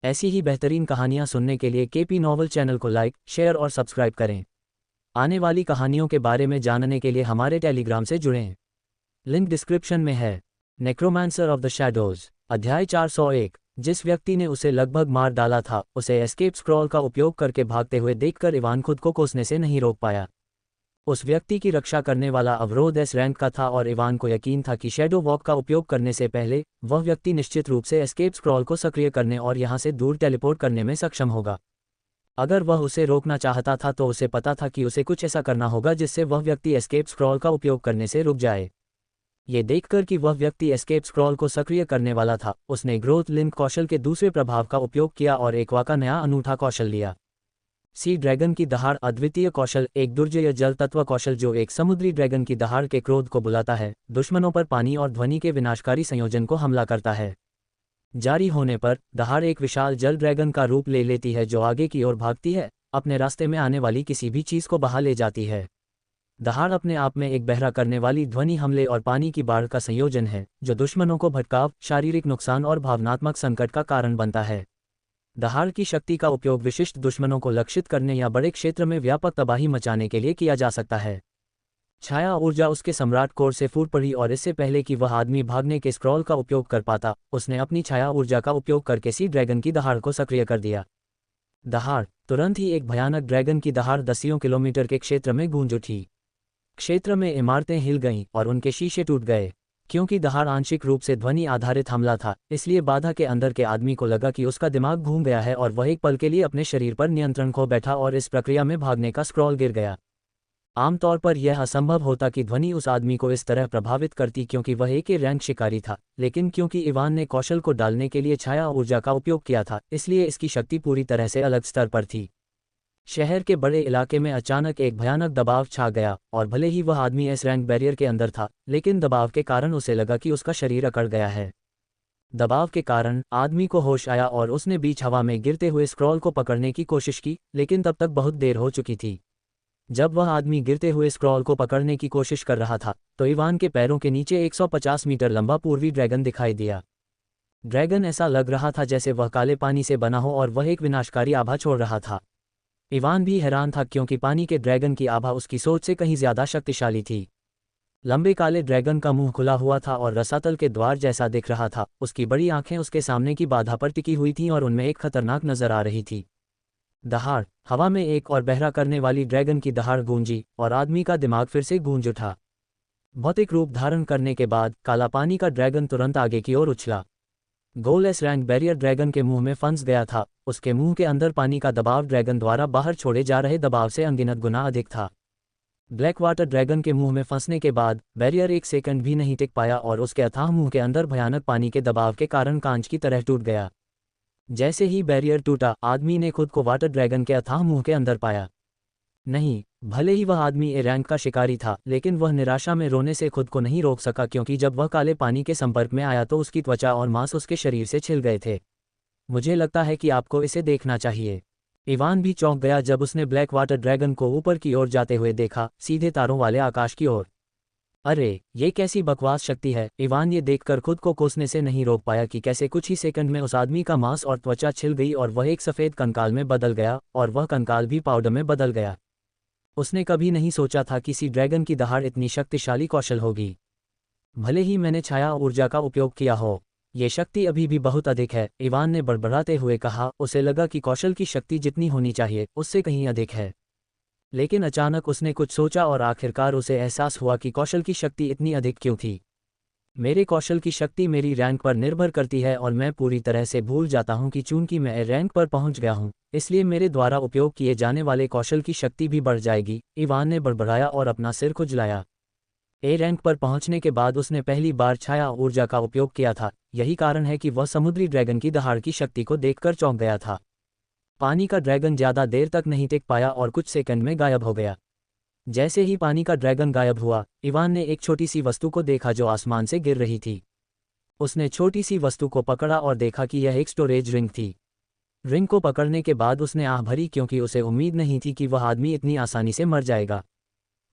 ऐसी ही बेहतरीन कहानियाँ सुनने के लिए केपी नॉवल चैनल को लाइक, शेयर और सब्सक्राइब करें। आने वाली कहानियों के बारे में जानने के लिए हमारे टेलीग्राम से जुड़ें। लिंक डिस्क्रिप्शन में है। नेक्रोमांसर ऑफ द शैडोज, अध्याय 401। जिस व्यक्ति ने उसे लगभग मार डाला था, उसे एस्केप स्क्रॉल का उपयोग करके भागते हुए देखकर इवान खुद को कोसने से नहीं रोक पाया। उस व्यक्ति की रक्षा करने वाला अवरोध एस रैंक का था और इवान को यकीन था कि शैडो वॉक का उपयोग करने से पहले वह व्यक्ति निश्चित रूप से एस्केप स्क्रॉल को सक्रिय करने और यहां से दूर टेलीपोर्ट करने में सक्षम होगा। अगर वह उसे रोकना चाहता था तो उसे पता था कि उसे कुछ ऐसा करना होगा जिससे वह व्यक्ति एस्केप स्क्रॉल का उपयोग करने से रुक जाए। ये देखकर कि वह व्यक्ति एस्केप स्क्रॉल को सक्रिय करने वाला था, उसने ग्रोथ लिंक कौशल के दूसरे प्रभाव का उपयोग किया और एक्वा का नया अनूठा कौशल लिया। सी ड्रैगन की दहाड़ अद्वितीय कौशल, एक दुर्जय जल तत्व कौशल जो एक समुद्री ड्रैगन की दहाड़ के क्रोध को बुलाता है, दुश्मनों पर पानी और ध्वनि के विनाशकारी संयोजन को हमला करता है। जारी होने पर दहाड़ एक विशाल जल ड्रैगन का रूप ले लेती है जो आगे की ओर भागती है, अपने रास्ते में आने वाली किसी भी चीज को बहा ले जाती है। दहाड़ अपने आप में एक बहरा करने वाली ध्वनि हमले और पानी की बाढ़ का संयोजन है जो दुश्मनों को भटकाव, शारीरिक नुकसान और भावनात्मक संकट का कारण बनता है। दहाड़ की शक्ति का उपयोग विशिष्ट दुश्मनों को लक्षित करने या बड़े क्षेत्र में व्यापक तबाही मचाने के लिए किया जा सकता है। छाया ऊर्जा उसके सम्राट कोर से फूट पड़ी और इससे पहले कि वह आदमी भागने के स्क्रॉल का उपयोग कर पाता, उसने अपनी छाया ऊर्जा का उपयोग करके सी ड्रैगन की दहाड़ को सक्रिय कर दिया। दहाड़ तुरंत ही एक भयानक ड्रैगन की दहाड़ दसियों किलोमीटर के क्षेत्र में गूंज उठी। क्षेत्र में इमारतें हिल गईं और उनके शीशे टूट गए। क्योंकि दहाड़ आंशिक रूप से ध्वनि आधारित हमला था, इसलिए बाधा के अंदर के आदमी को लगा कि उसका दिमाग घूम गया है और वह एक पल के लिए अपने शरीर पर नियंत्रण खो बैठा और इस प्रक्रिया में भागने का स्क्रॉल गिर गया। आमतौर पर यह असंभव होता कि ध्वनि उस आदमी को इस तरह प्रभावित करती क्योंकि वह एक रैंक शिकारी था, लेकिन क्योंकि इवान ने कौशल को डालने के लिए छाया ऊर्जा का उपयोग किया था, इसलिए इसकी शक्ति पूरी तरह से अलग स्तर पर थी। शहर के बड़े इलाके में अचानक एक भयानक दबाव छा गया और भले ही वह आदमी एस रैंक बैरियर के अंदर था, लेकिन दबाव के कारण उसे लगा कि उसका शरीर अकड़ गया है। दबाव के कारण आदमी को होश आया और उसने बीच हवा में गिरते हुए स्क्रॉल को पकड़ने की कोशिश की, लेकिन तब तक बहुत देर हो चुकी थी। जब वह आदमी गिरते हुए स्क्रॉल को पकड़ने की कोशिश कर रहा था तो इवान के पैरों के नीचे 150 मीटर लंबा पूर्वी ड्रैगन दिखाई दिया। ड्रैगन ऐसा लग रहा था जैसे वह काले पानी से बना हो और वह एक विनाशकारी आभा छोड़ रहा था। इवान भी हैरान था क्योंकि पानी के ड्रैगन की आभा उसकी सोच से कहीं ज्यादा शक्तिशाली थी। लंबे काले ड्रैगन का मुंह खुला हुआ था और रसातल के द्वार जैसा दिख रहा था। उसकी बड़ी आंखें उसके सामने की बाधा पर टिकी हुई थीं और उनमें एक खतरनाक नजर आ रही थी। दहाड़ हवा में एक और बहरा करने वाली ड्रैगन की दहाड़ गूंजी और आदमी का दिमाग फिर से गूंज उठा। भौतिक रूप धारण करने के बाद काला पानी का ड्रैगन तुरंत आगे की ओर उछला। गोल एस रैंक बैरियर ड्रैगन के मुंह में फंस गया था। उसके मुंह के अंदर पानी का दबाव ड्रैगन द्वारा बाहर छोड़े जा रहे दबाव से अनगिनत गुना अधिक था। ब्लैक वाटर ड्रैगन के मुंह में फंसने के बाद बैरियर एक सेकंड भी नहीं टिक पाया और उसके अथाह मुंह के अंदर भयानक पानी के दबाव के कारण कांच की तरह टूट गया। जैसे ही बैरियर टूटा, आदमी ने खुद को वाटर ड्रैगन के अथाह मुंह के अंदर पाया। नहीं, भले ही वह आदमी ए रैंक का शिकारी था, लेकिन वह निराशा में रोने से खुद को नहीं रोक सका क्योंकि जब वह काले पानी के संपर्क में आया तो उसकी त्वचा और मांस उसके शरीर से छिल गए थे। मुझे लगता है कि आपको इसे देखना चाहिए। इवान भी चौंक गया जब उसने ब्लैक वाटर ड्रैगन को ऊपर की ओर जाते हुए देखा, सीधे तारों वाले आकाश की ओर। अरे, ये कैसी बकवास शक्ति है। इवान ये देखकर खुद को कोसने से नहीं रोक पाया कि कैसे कुछ ही सेकंड में उस आदमी का मांस और त्वचा छिल गई और वह एक सफेद कंकाल में बदल गया और वह कंकाल भी पाउडर में बदल गया। उसने कभी नहीं सोचा था कि सी ड्रैगन की दहाड़ इतनी शक्तिशाली कौशल होगी। भले ही मैंने छाया ऊर्जा का उपयोग किया हो, ये शक्ति अभी भी बहुत अधिक है, इवान ने बड़बड़ाते हुए कहा। उसे लगा कि कौशल की शक्ति जितनी होनी चाहिए उससे कहीं अधिक है, लेकिन अचानक उसने कुछ सोचा और आखिरकार उसे एहसास हुआ कि कौशल की शक्ति इतनी अधिक क्यों थी। मेरे कौशल की शक्ति मेरी रैंक पर निर्भर करती है और मैं पूरी तरह से भूल जाता हूं कि चूंकि मैं रैंक पर पहुंच गया हूं, इसलिए मेरे द्वारा उपयोग किए जाने वाले कौशल की शक्ति भी बढ़ जाएगी, इवान ने बड़बड़ाया और अपना सिर खुजलाया। ए रैंक पर पहुंचने के बाद उसने पहली बार छाया ऊर्जा का उपयोग किया था। यही कारण है कि वह समुद्री ड्रैगन की दहाड़ की शक्ति को देखकर चौंक गया था। पानी का ड्रैगन ज्यादा देर तक नहीं टिक पाया और कुछ सेकंड में गायब हो गया। जैसे ही पानी का ड्रैगन गायब हुआ, इवान ने एक छोटी सी वस्तु को देखा जो आसमान से गिर रही थी। उसने छोटी सी वस्तु को पकड़ा और देखा कि यह एक स्टोरेज रिंग थी। रिंग को पकड़ने के बाद उसने आह भरी क्योंकि उसे उम्मीद नहीं थी कि वह आदमी इतनी आसानी से मर जाएगा।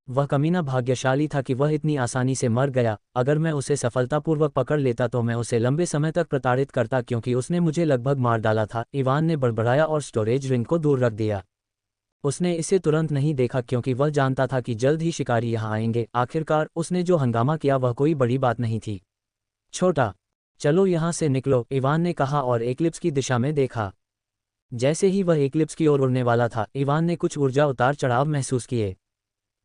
वह कमीना भाग्यशाली था कि वह इतनी आसानी से मर गया। अगर मैं उसे सफलतापूर्वक पकड़ लेता तो मैं उसे लंबे समय तक प्रताड़ित करता, क्योंकि उसने मुझे लगभग मार डाला था। इवान ने बड़बड़ाया और स्टोरेज रिंग को दूर रख दिया। उसने इसे तुरंत नहीं देखा क्योंकि वह जानता था कि जल्द ही शिकारी यहाँ आएंगे। आखिरकार उसने जो हंगामा किया वह कोई बड़ी बात नहीं थी। छोटा, चलो यहाँ से निकलो, इवान ने कहा और एक्लिप्स की दिशा में देखा। जैसे ही वह एक्लिप्स की ओर उड़ने वाला था, इवान ने कुछ ऊर्जा उतार चढ़ाव महसूस किए।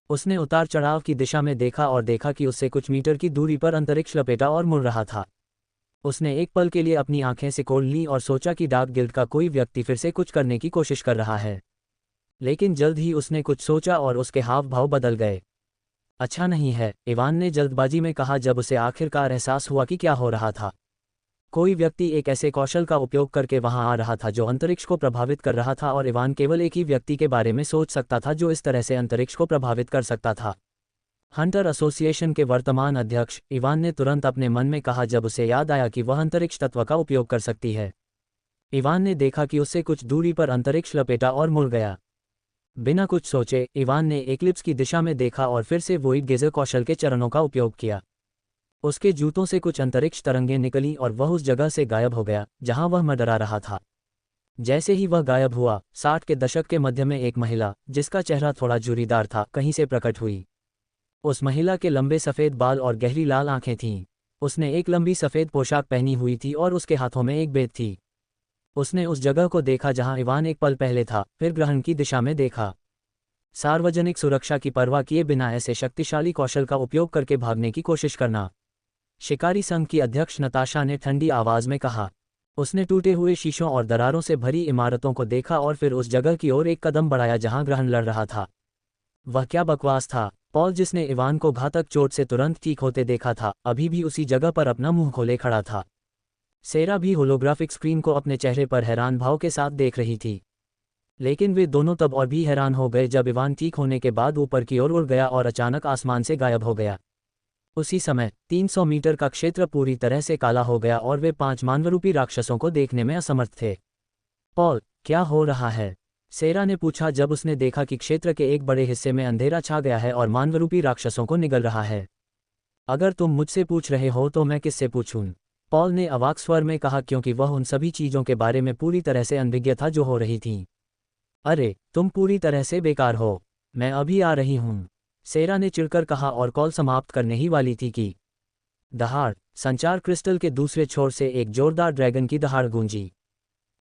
उसने उतार चढ़ाव की दिशा में देखा और देखा कि उससे कुछ मीटर की दूरी पर अंतरिक्ष लपेटा और मुड़ रहा था। उसने एक पल के लिए अपनी आंखें सिकोड़ लीं और सोचा कि डार्क गिल्ड का कोई व्यक्ति फिर से कुछ करने की कोशिश कर रहा है। लेकिन जल्द ही उसने कुछ सोचा और उसके हाव भाव बदल गए। अच्छा नहीं है, इवान ने जल्दबाजी में कहा जब उसे आखिरकार एहसास हुआ कि क्या हो रहा था। कोई व्यक्ति एक ऐसे कौशल का उपयोग करके वहां आ रहा था जो अंतरिक्ष को प्रभावित कर रहा था, और इवान केवल एक ही व्यक्ति के बारे में सोच सकता था जो इस तरह से अंतरिक्ष को प्रभावित कर सकता था। हंटर एसोसिएशन के वर्तमान अध्यक्ष, इवान ने तुरंत अपने मन में कहा जब उसे याद आया कि वह अंतरिक्ष तत्व का उपयोग कर सकती है। इवान ने देखा कि उससे कुछ दूरी पर अंतरिक्ष लपेटा और मुड़ गया। बिना कुछ सोचे इवान ने एक्लिप्स की दिशा में देखा और फिर से वोइड गेजर कौशल के चरणों का उपयोग किया। उसके जूतों से कुछ अंतरिक्ष तरंगें निकलीं और वह उस जगह से गायब हो गया जहां वह मंडरा रहा था। जैसे ही वह गायब हुआ, 60 के दशक के मध्य में एक महिला, जिसका चेहरा थोड़ा झुर्रीदार था, कहीं से प्रकट हुई। उस महिला के लंबे सफ़ेद बाल और गहरी लाल आंखें थीं। उसने एक लंबी सफ़ेद पोशाक पहनी हुई थी और उसके हाथों में एक बेद थी। उसने उस जगह को देखा जहां इवान एक पल पहले था, फिर ग्रहण की दिशा में देखा। सार्वजनिक सुरक्षा की परवाह किए बिना ऐसे शक्तिशाली कौशल का उपयोग करके भागने की कोशिश करना। शिकारी संघ की अध्यक्ष नताशा ने ठंडी आवाज में कहा। उसने टूटे हुए शीशों और दरारों से भरी इमारतों को देखा और फिर उस जगह की ओर एक कदम बढ़ाया जहां ग्रहण लड़ रहा था। वह क्या बकवास था। पॉल, जिसने इवान को घातक चोट से तुरंत ठीक होते देखा था, अभी भी उसी जगह पर अपना मुंह खोले खड़ा था। सेरा भी होलोग्राफिक स्क्रीन को अपने चेहरे पर हैरान भाव के साथ देख रही थी। लेकिन वे दोनों तब और भी हैरान हो गए जब इवान ठीक होने के बाद ऊपर की ओर उड़ गया और अचानक आसमान से गायब हो गया। उसी समय 300 मीटर का क्षेत्र पूरी तरह से काला हो गया और वे 5 मानवरूपी राक्षसों को देखने में असमर्थ थे। पॉल, क्या हो रहा है? सेरा ने पूछा जब उसने देखा कि क्षेत्र के एक बड़े हिस्से में अंधेरा छा गया है और मानवरूपी राक्षसों को निगल रहा है। अगर तुम मुझसे पूछ रहे हो तो मैं किससे पूछूं? पॉल ने अवाक स्वर में कहा, क्योंकि वह उन सभी चीज़ों के बारे में पूरी तरह से अनभिज्ञ था जो हो रही थीं। अरे, तुम पूरी तरह से बेकार हो। मैं अभी आ रही हूं, सेरा ने चिढ़कर कहा और कॉल समाप्त करने ही वाली थी कि दहाड़, संचार क्रिस्टल के दूसरे छोर से एक जोरदार ड्रैगन की दहाड़ गूंजी।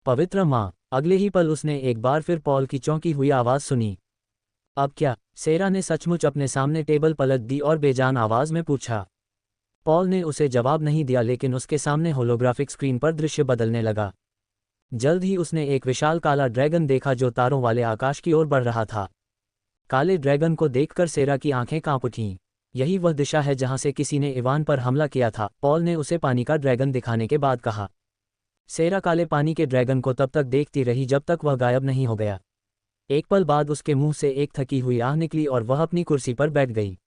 पवित्र माँ! अगले ही पल उसने एक बार फिर पॉल की चौंकी हुई आवाज़ सुनी। अब क्या? सेरा ने सचमुच अपने सामने टेबल पलट दी और बेजान आवाज़ में पूछा। पॉल ने उसे जवाब नहीं दिया, लेकिन उसके सामने होलोग्राफिक स्क्रीन पर दृश्य बदलने लगा। जल्द ही उसने एक विशाल काला ड्रैगन देखा जो तारों वाले आकाश की ओर बढ़ रहा था। काले ड्रैगन को देखकर सेरा की आंखें कांप उठीं। यही वह दिशा है जहां से किसी ने इवान पर हमला किया था, पॉल ने उसे पानी का ड्रैगन दिखाने के बाद कहा। सेरा काले पानी के ड्रैगन को तब तक देखती रही जब तक वह गायब नहीं हो गया। एक पल बाद उसके मुंह से एक थकी हुई आह निकली और वह अपनी कुर्सी पर बैठ गई।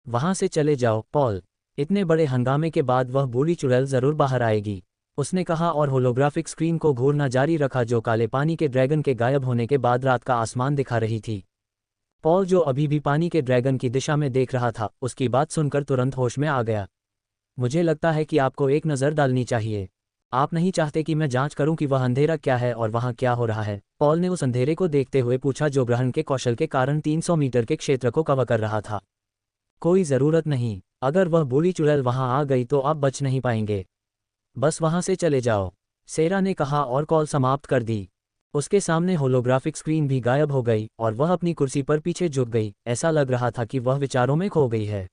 वहां से चले जाओ, पॉल। इतने बड़े हंगामे के बाद वह बूढ़ी चुड़ैल जरूर बाहर आएगी, उसने कहा और होलोग्राफिक स्क्रीन को घूरना जारी रखा जो काले पानी के ड्रैगन के गायब होने के बाद रात का आसमान दिखा रही थी। पॉल, जो अभी भी पानी के ड्रैगन की दिशा में देख रहा था, उसकी बात सुनकर तुरंत होश में आ गया। मुझे लगता है कि आपको एक नज़र डालनी चाहिए। आप नहीं चाहते कि मैं जांच करूं कि वह अंधेरा क्या है और वहां क्या हो रहा है? पॉल ने उस अंधेरे को देखते हुए पूछा जो ग्रहण के कौशल के कारण 300 मीटर के क्षेत्र को कवर कर रहा था। कोई ज़रूरत नहीं। अगर वह बूढ़ी चुड़ैल वहां आ गई तो आप बच नहीं पाएंगे। बस वहां से चले जाओ, सेरा ने कहा और कॉल समाप्त कर दी। उसके सामने होलोग्राफिक स्क्रीन भी गायब हो गई और वह अपनी कुर्सी पर पीछे झुक गई। ऐसा लग रहा था कि वह विचारों में खो गई है।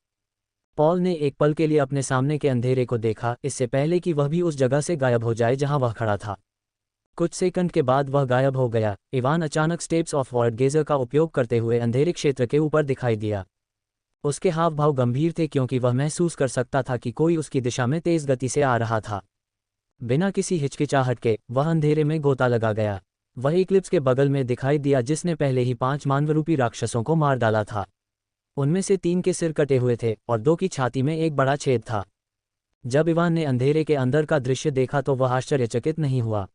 पॉल ने एक पल के लिए अपने सामने के अंधेरे को देखा, इससे पहले कि वह भी उस जगह से गायब हो जाए जहां वह खड़ा था। कुछ सेकंड के बाद वह गायब हो गया। इवान अचानक स्टेप्स ऑफ वॉइड गेजर का उपयोग करते हुए अंधेरे क्षेत्र के ऊपर दिखाई दिया। उसके हाव भाव गंभीर थे क्योंकि वह महसूस कर सकता था कि कोई उसकी दिशा में तेज गति से आ रहा था। बिना किसी हिचकिचाहट के वह अंधेरे में गोता लगा गया। वह इक्लिप्स के बगल में दिखाई दिया जिसने पहले ही 5 मानवरूपी राक्षसों को मार डाला था। उनमें से 3 के सिर कटे हुए थे और 2 की छाती में एक बड़ा छेद था। जब इवान ने अंधेरे के अंदर का दृश्य देखा तो वह आश्चर्यचकित नहीं हुआ।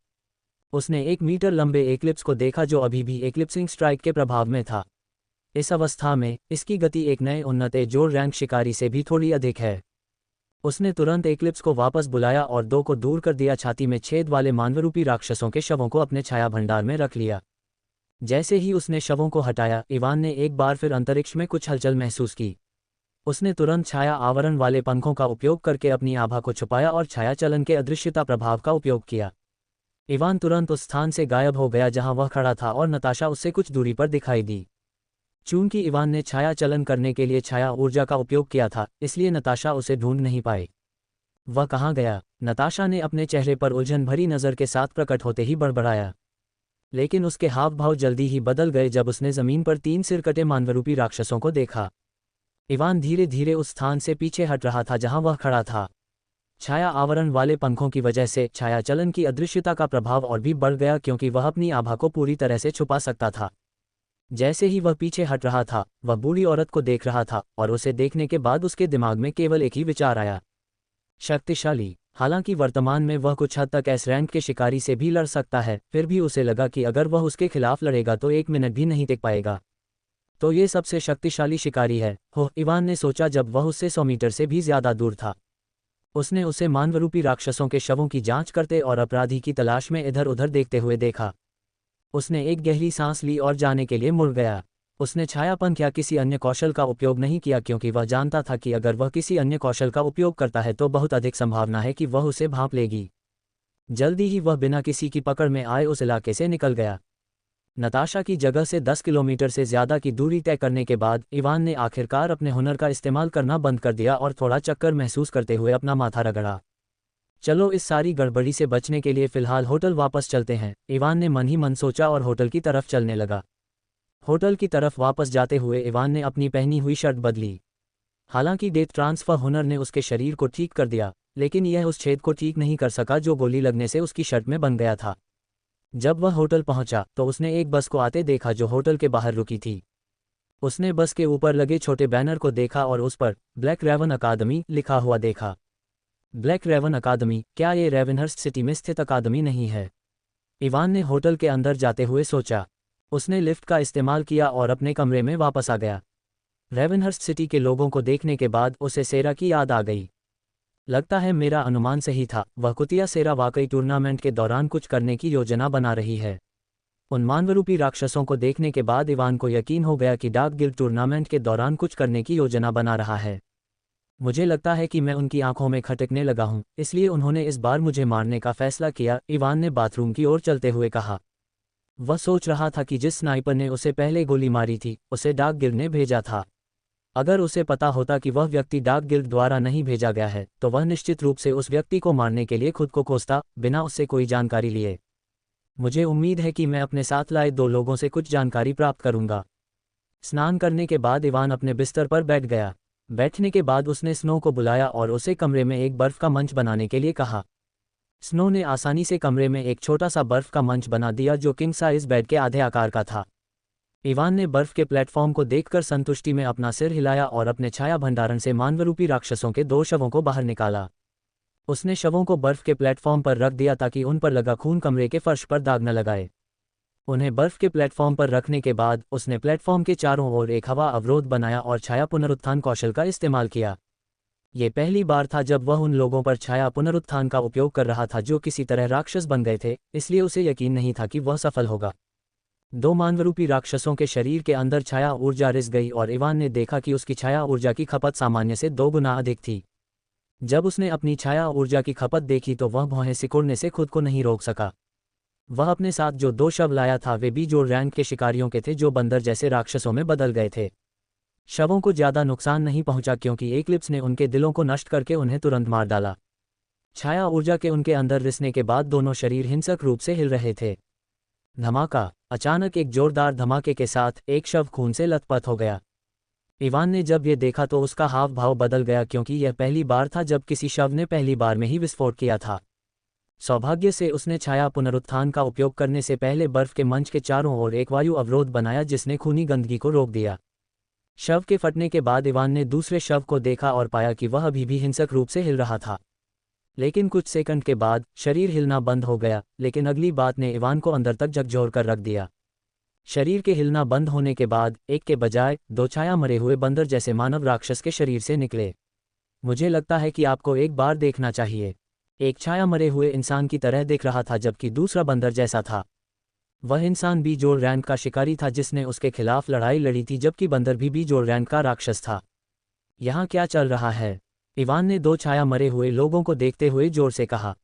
उसने 1 मीटर लंबे एक्लिप्स को देखा जो अभी भी एक्लिप्सिंग स्ट्राइक के प्रभाव में था। इस अवस्था में इसकी गति एक नए उन्नत जोर रैंक शिकारी से भी थोड़ी अधिक है। उसने तुरंत एक्लिप्स को वापस बुलाया और 2 को दूर कर दिया, छाती में छेद वाले मानवरूपी राक्षसों के शवों को अपने छाया भंडार में रख लिया। जैसे ही उसने शवों को हटाया, इवान ने एक बार फिर अंतरिक्ष में कुछ हलचल महसूस की। उसने तुरंत छाया आवरण वाले पंखों का उपयोग करके अपनी आभा को छुपाया और छाया चलन के अदृश्यता प्रभाव का उपयोग किया। इवान तुरंत उस स्थान से गायब हो गया जहां वह खड़ा था और नताशा उससे कुछ दूरी पर दिखाई दी। चूंकि इवान ने छाया चलन करने के लिए छाया ऊर्जा का उपयोग किया था, इसलिए नताशा उसे ढूंढ नहीं पाई। वह कहाँ गया? नताशा ने अपने चेहरे पर उलझन भरी नज़र के साथ प्रकट होते ही बड़बड़ाया, लेकिन उसके हाव भाव जल्दी ही बदल गए जब उसने जमीन पर 3 सिरकटे मानवरूपी राक्षसों को देखा। इवान धीरे धीरे उस स्थान से पीछे हट रहा था जहां वह खड़ा था। छाया आवरण वाले पंखों की वजह से छाया चलन की अदृश्यता का प्रभाव और भी बढ़ गया, क्योंकि वह अपनी आभा को पूरी तरह से छुपा सकता था। जैसे ही वह पीछे हट रहा था, वह बूढ़ी औरत को देख रहा था और उसे देखने के बाद उसके दिमाग में केवल एक ही विचार आया, शक्तिशाली। हालांकि वर्तमान में वह कुछ हद तक एस रैंक के शिकारी से भी लड़ सकता है, फिर भी उसे लगा कि अगर वह उसके खिलाफ लड़ेगा तो 1 मिनट भी नहीं टिक पाएगा। तो ये सबसे शक्तिशाली शिकारी है, इवान ने सोचा जब वह उससे 100 मीटर से भी ज्यादा दूर था। उसने उसे मानवरूपी राक्षसों के शवों की जांच करते और अपराधी की तलाश में इधर उधर देखते हुए देखा। उसने एक गहरी सांस ली और जाने के लिए मुड़ गया। उसने छायापंख या किसी अन्य कौशल का उपयोग नहीं किया, क्योंकि वह जानता था कि अगर वह किसी अन्य कौशल का उपयोग करता है तो बहुत अधिक संभावना है कि वह उसे भांप लेगी। जल्दी ही वह बिना किसी की पकड़ में आए उस इलाके से निकल गया। नताशा की जगह से 10 किलोमीटर से ज़्यादा की दूरी तय करने के बाद इवान ने आखिरकार अपने हुनर का इस्तेमाल करना बंद कर दिया और थोड़ा चक्कर महसूस करते हुए अपना माथा रगड़ा। चलो इस सारी गड़बड़ी से बचने के लिए फ़िलहाल होटल वापस चलते हैं, इवान ने मन ही मन सोचा और होटल की तरफ चलने लगा। होटल की तरफ वापस जाते हुए इवान ने अपनी पहनी हुई शर्ट बदली। हालांकि डेथ ट्रांसफर हुनर ने उसके शरीर को ठीक कर दिया, लेकिन यह उस छेद को ठीक नहीं कर सका जो गोली लगने से उसकी शर्ट में बन गया था। जब वह होटल पहुंचा तो उसने एक बस को आते देखा जो होटल के बाहर रुकी थी। उसने बस के ऊपर लगे छोटे बैनर को देखा और उस पर ब्लैक रेवन अकादमी लिखा हुआ देखा। ब्लैक रेवन अकादमी? क्या ये रेवेनहर्स्ट सिटी में स्थित अकादमी नहीं है? इवान ने होटल के अंदर जाते हुए सोचा। उसने लिफ्ट का इस्तेमाल किया और अपने कमरे में वापस आ गया। रेवेनहर्स्ट सिटी के लोगों को देखने के बाद उसे सेरा की याद आ गई। लगता है मेरा अनुमान सही था, वह कुतिया सेरा वाकई टूर्नामेंट के दौरान कुछ करने की योजना बना रही है। उन मानवरूपी राक्षसों को देखने के बाद इवान को यकीन हो गया कि डार्क गिल्ड टूर्नामेंट के दौरान कुछ करने की योजना बना रहा है। मुझे लगता है कि मैं उनकी आंखों में खटकने लगा हूं, इसलिए उन्होंने इस बार मुझे मारने का फैसला किया, इवान ने बाथरूम की ओर चलते हुए कहा। वह सोच रहा था कि जिस स्नाइपर ने उसे पहले गोली मारी थी उसे डार्क गिल्ड ने भेजा था। अगर उसे पता होता कि वह व्यक्ति डार्क गिल्ड द्वारा नहीं भेजा गया है तो वह निश्चित रूप से उस व्यक्ति को मारने के लिए खुद को कोसता, बिना उससे कोई जानकारी लिए। मुझे उम्मीद है कि मैं अपने साथ लाए 2 लोगों से कुछ जानकारी प्राप्त करूंगा। स्नान करने के बाद इवान अपने बिस्तर पर बैठ गया। बैठने के बाद उसने स्नो को बुलाया और उसे कमरे में एक बर्फ का मंच बनाने के लिए कहा। स्नो ने आसानी से कमरे में एक छोटा सा बर्फ का मंच बना दिया जो किंग साइज बेड के आधे आकार का था। इवान ने बर्फ के प्लेटफॉर्म को देखकर संतुष्टि में अपना सिर हिलाया और अपने छाया भंडारण से मानवरूपी राक्षसों के 2 शवों को बाहर निकाला। उसने शवों को बर्फ के प्लेटफॉर्म पर रख दिया ताकि उन पर लगा खून कमरे के फर्श पर दाग न लगाए। उन्हें बर्फ के प्लेटफॉर्म पर रखने के बाद उसने प्लेटफॉर्म के चारों ओर एक हवा अवरोध बनाया और छाया पुनरुत्थान कौशल का इस्तेमाल किया। ये पहली बार था जब वह उन लोगों पर छाया पुनरुत्थान का उपयोग कर रहा था जो किसी तरह राक्षस बन गए थे, इसलिए उसे यकीन नहीं था कि वह सफल होगा। 2 मानवरूपी राक्षसों के शरीर के अंदर छाया ऊर्जा रिस गई और इवान ने देखा कि उसकी छाया ऊर्जा की खपत सामान्य से 2 गुना अधिक थी। जब उसने अपनी छाया ऊर्जा की खपत देखी तो वह भौहें सिकुड़ने से खुद को नहीं रोक सका। वह अपने साथ जो 2 शव लाया था वे भी जो रैंक के शिकारियों के थे जो बंदर जैसे राक्षसों में बदल गए थे। शवों को ज्यादा नुकसान नहीं पहुंचा क्योंकि एक्लिप्स ने उनके दिलों को नष्ट करके उन्हें तुरंत मार डाला। छाया ऊर्जा के उनके अंदर रिसने के बाद दोनों शरीर हिंसक रूप से हिल रहे थे। धमाका! अचानक एक जोरदार धमाके के साथ एक शव खून से लथपथ हो गया। इवान ने जब ये देखा तो उसका हाव भाव बदल गया क्योंकि यह पहली बार था जब किसी शव ने पहली बार में ही विस्फोट किया था। सौभाग्य से उसने छाया पुनरुत्थान का उपयोग करने से पहले बर्फ के मंच के चारों ओर एक वायु अवरोध बनाया जिसने खूनी गंदगी को रोक दिया। शव के फटने के बाद इवान ने दूसरे शव को देखा और पाया कि वह अभी भी हिंसक रूप से हिल रहा था। लेकिन कुछ सेकंड के बाद शरीर हिलना बंद हो गया, लेकिन अगली बात ने इवान को अंदर तक झकझोर कर रख दिया। शरीर के हिलना बंद होने के बाद एक के बजाय दो छाया मरे हुए बंदर जैसे मानव राक्षस के शरीर से निकले। मुझे लगता है कि आपको एक बार देखना चाहिए। एक छाया मरे हुए इंसान की तरह दिख रहा था जबकि दूसरा बंदर जैसा था। वह इंसान बीजोर रैंड का शिकारी था जिसने उसके खिलाफ लड़ाई लड़ी थी, जबकि बंदर भी बीजोर रैंड का राक्षस था। यहाँ क्या चल रहा है? इवान ने दो छाया मरे हुए लोगों को देखते हुए जोर से कहा।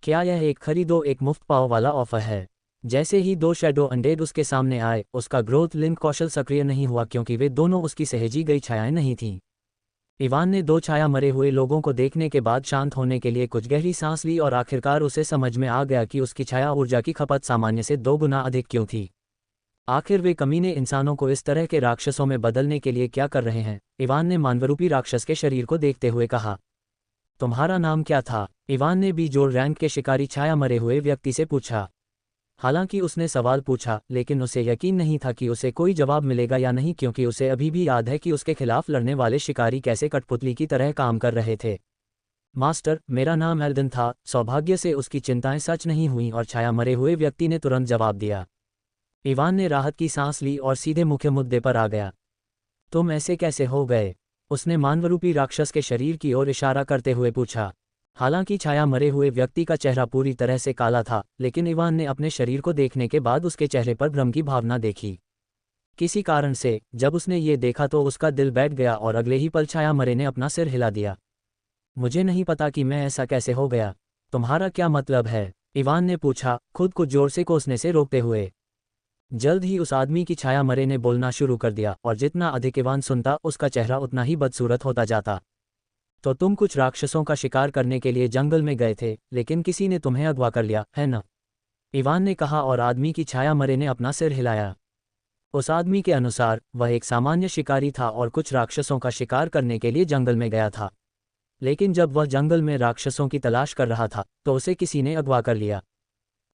क्या यह एक खरीदो एक मुफ्त पाओ वाला ऑफर है? जैसे ही दो शैडो अनडेड उसके सामने आए, उसका ग्रोथ लिंक कौशल सक्रिय नहीं हुआ क्योंकि वे दोनों उसकी सहेजी गई छायाएं नहीं थीं। इवान ने दो छाया मरे हुए लोगों को देखने के बाद शांत होने के लिए कुछ गहरी सांस ली और आखिरकार उसे समझ में आ गया कि उसकी छाया ऊर्जा की खपत सामान्य से 2 गुना अधिक क्यों थी। आखिर वे कमीने इंसानों को इस तरह के राक्षसों में बदलने के लिए क्या कर रहे हैं? इवान ने मानवरूपी राक्षस के शरीर को देखते हुए कहा। तुम्हारा नाम क्या था? इवान ने बीजोर रैंक के शिकारी छाया मरे हुए व्यक्ति से पूछा। हालांकि उसने सवाल पूछा, लेकिन उसे यकीन नहीं था कि उसे कोई जवाब मिलेगा या नहीं, क्योंकि उसे अभी भी याद है कि उसके खिलाफ लड़ने वाले शिकारी कैसे कठपुतली की तरह काम कर रहे थे। मास्टर, मेरा नाम एल्डन था। सौभाग्य से उसकी चिंताएं सच नहीं हुईं और छाया मरे हुए व्यक्ति ने तुरंत जवाब दिया। इवान ने राहत की सांस ली और सीधे मुख्य मुद्दे पर आ गया। तुम ऐसे कैसे हो गए? उसने मानवरूपी राक्षस के शरीर की ओर इशारा करते हुए पूछा। हालांकि छाया मरे हुए व्यक्ति का चेहरा पूरी तरह से काला था, लेकिन इवान ने अपने शरीर को देखने के बाद उसके चेहरे पर भ्रम की भावना देखी। किसी कारण से जब उसने ये देखा तो उसका दिल बैठ गया और अगले ही पल छाया मरे ने अपना सिर हिला दिया। मुझे नहीं पता कि मैं ऐसा कैसे हो गया। तुम्हारा क्या मतलब है? इवान ने पूछा, खुद को जोर से कोसने से रोकते हुए। जल्द ही उस आदमी की छाया मरे ने बोलना शुरू कर दिया, और जितना अधिक इवान सुनता उसका चेहरा उतना ही बदसूरत होता जाता। तो तुम कुछ राक्षसों का शिकार करने के लिए जंगल में गए थे, लेकिन किसी ने तुम्हें अगवा कर लिया, है न? इवान ने कहा और आदमी की छाया मरे ने अपना सिर हिलाया। उस आदमी के अनुसार वह एक सामान्य शिकारी था और कुछ राक्षसों का शिकार करने के लिए जंगल में गया था। लेकिन जब वह जंगल में राक्षसों की तलाश कर रहा था तो उसे किसी ने अगवा कर लिया।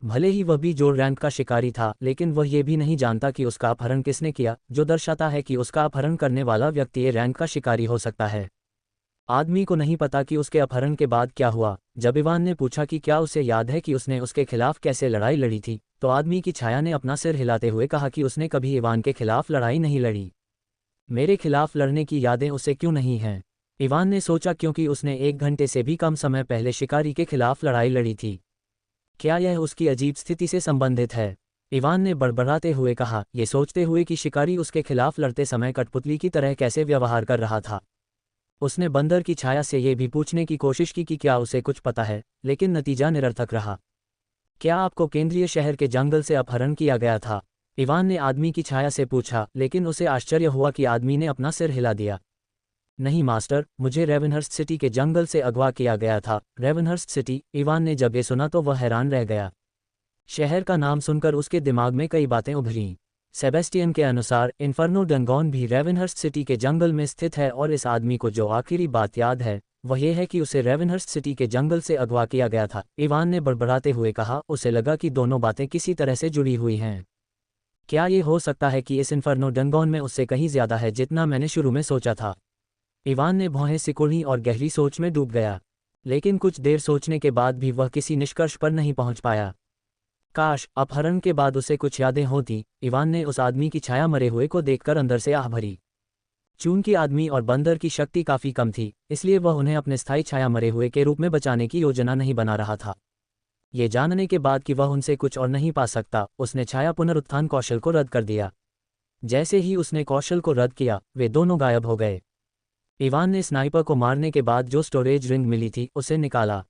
भले ही वह भी जोर रैंक का शिकारी था, लेकिन वह ये भी नहीं जानता कि उसका अपहरण किसने किया, जो दर्शाता है कि उसका अपहरण करने वाला व्यक्ति ए रैंक का शिकारी हो सकता है। आदमी को नहीं पता कि उसके अपहरण के बाद क्या हुआ। जब इवान ने पूछा कि क्या उसे याद है कि उसने उसके खिलाफ कैसे लड़ाई लड़ी थी, तो आदमी की छाया ने अपना सिर हिलाते हुए कहा कि उसने कभी इवान के खिलाफ लड़ाई नहीं लड़ी। मेरे खिलाफ लड़ने की यादें उसे क्यों नहीं हैं? इवान ने सोचा, क्योंकि उसने 1 घंटे से भी कम समय पहले शिकारी के खिलाफ लड़ाई लड़ी थी। क्या यह उसकी अजीब स्थिति से संबंधित है? इवान ने बड़बड़ाते हुए कहा, ये सोचते हुए कि शिकारी उसके खिलाफ लड़ते समय कठपुतली की तरह कैसे व्यवहार कर रहा था। उसने बंदर की छाया से ये भी पूछने की कोशिश की कि क्या उसे कुछ पता है, लेकिन नतीजा निरर्थक रहा। क्या आपको केंद्रीय शहर के जंगल से अपहरण किया गया था? इवान ने आदमी की छाया से पूछा, लेकिन उसे आश्चर्य हुआ कि आदमी ने अपना सिर हिला दिया। नहीं मास्टर, मुझे रेवेनहर्स्ट सिटी के जंगल से अगवा किया गया था। रेवेनहर्स्ट सिटी? इवान ने जब ये सुना तो वह हैरान रह गया। शहर का नाम सुनकर उसके दिमाग में कई बातें उभरीं। सेबेस्टियन के अनुसार इन्फर्नो डंगॉन भी रेवेनहर्स्ट सिटी के जंगल में स्थित है, और इस आदमी को जो आखिरी बात याद है वह यह है कि उसे रेवेनहर्स्ट सिटी के जंगल से अगवा किया गया था। इवान ने बड़बड़ाते हुए कहा। उसे लगा कि दोनों बातें किसी तरह से जुड़ी हुई हैं। क्या ये हो सकता है कि इस इन्फर्नो डंगॉन में उससे कहीं ज्यादा है जितना मैंने शुरू में सोचा था? इवान ने भौहें सिकुड़ी और गहरी सोच में डूब गया। लेकिन कुछ देर सोचने के बाद भी वह किसी निष्कर्ष पर नहीं पहुंच पाया। काश अपहरण के बाद उसे कुछ यादें होती। इवान ने उस आदमी की छाया मरे हुए को देखकर अंदर से आह भरी। चूंकि आदमी और बंदर की शक्ति काफी कम थी, इसलिए वह उन्हें अपने स्थायी छाया मरे हुए के रूप में बचाने की योजना नहीं बना रहा था। ये जानने के बाद कि वह उनसे कुछ और नहीं पा सकता, उसने छाया पुनरुत्थान कौशल को रद्द कर दिया। जैसे ही उसने कौशल को रद्द किया, वे दोनों गायब हो गए। इवान ने स्नाइपर को मारने के बाद जो स्टोरेज रिंग मिली थी उसे निकाला।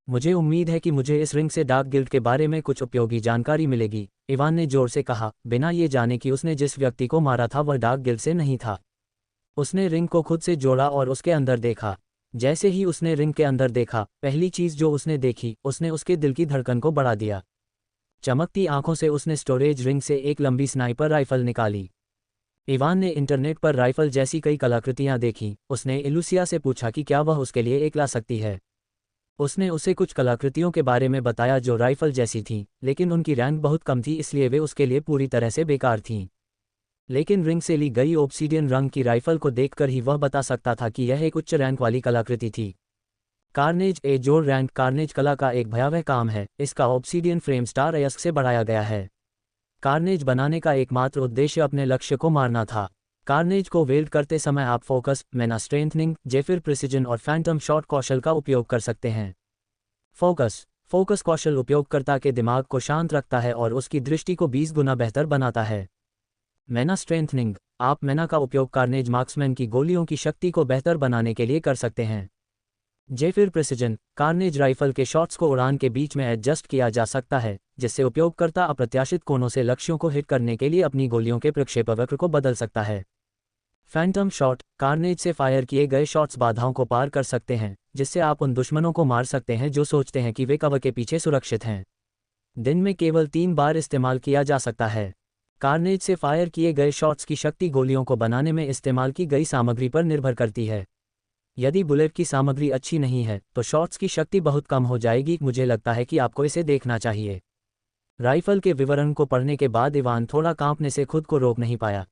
मुझे उम्मीद है कि मुझे इस रिंग से डार्क गिल्ड के बारे में कुछ उपयोगी जानकारी मिलेगी, इवान ने जोर से कहा, बिना ये जाने कि उसने जिस व्यक्ति को मारा था वह डार्क गिल्ड से नहीं था। उसने रिंग को खुद से जोड़ा और उसके अंदर देखा। जैसे ही उसने रिंग के अंदर देखा, पहली चीज जो उसने देखी, उसने उसके दिल की धड़कन को बढ़ा दिया। चमकती आंखों से उसने स्टोरेज रिंग से एक लंबी स्नाइपर राइफल निकाली। इवान ने इंटरनेट पर राइफल जैसी कई कलाकृतियां देखीं। उसने इलुसिया से पूछा कि क्या वह उसके लिए एक ला सकती है। उसने उसे कुछ कलाकृतियों के बारे में बताया जो राइफल जैसी थीं, लेकिन उनकी रैंक बहुत कम थी, इसलिए वे उसके लिए पूरी तरह से बेकार थीं। लेकिन रिंग से ली गई ऑब्सीडियन रंग की राइफल को देखकर ही वह बता सकता था कि यह एक उच्च रैंक वाली कलाकृति थी। कार्नेज ए जोर रैंक कार्नेज कला का एक भयावह काम है। इसका ऑब्सीडियन फ्रेम स्टार अयस्क से बढ़ाया गया है। कार्नेज बनाने का एकमात्र उद्देश्य अपने लक्ष्य को मारना था। कार्नेज को वेल्ड करते समय आप फोकस, मैना स्ट्रेंथनिंग, जेफिर प्रिसिजन और फैंटम शॉट कौशल का उपयोग कर सकते हैं। फोकस कौशल उपयोगकर्ता के दिमाग को शांत रखता है और उसकी दृष्टि को 20 गुना बेहतर बनाता है। मैना स्ट्रेंथनिंग, आप मैना का उपयोग कार्नेज मार्क्समैन की गोलियों की शक्ति को बेहतर बनाने के लिए कर सकते हैं। जेफिर प्रिसिजन, कार्नेज राइफल के शॉट्स को उड़ान के बीच में एडजस्ट किया जा सकता है, जिससे उपयोगकर्ता अप्रत्याशित कोणों से लक्ष्यों को हिट करने के लिए अपनी गोलियों के प्रक्षेपवक्र को बदल सकता है। फैंटम शॉट, कार्नेज से फायर किए गए शॉट्स बाधाओं को पार कर सकते हैं, जिससे आप उन दुश्मनों को मार सकते हैं जो सोचते हैं कि वे कवर के पीछे सुरक्षित हैं। दिन में केवल 3 बार इस्तेमाल किया जा सकता है। कार्नेज से फायर किए गए शॉट्स की शक्ति गोलियों को बनाने में इस्तेमाल की गई सामग्री पर निर्भर करती है। यदि बुलेट की सामग्री अच्छी नहीं है तो शॉट्स की शक्ति बहुत कम हो जाएगी। मुझे लगता है कि आपको इसे देखना चाहिए। राइफल के विवरण को पढ़ने के बाद इवान थोड़ा कांपने से खुद को रोक नहीं पाया।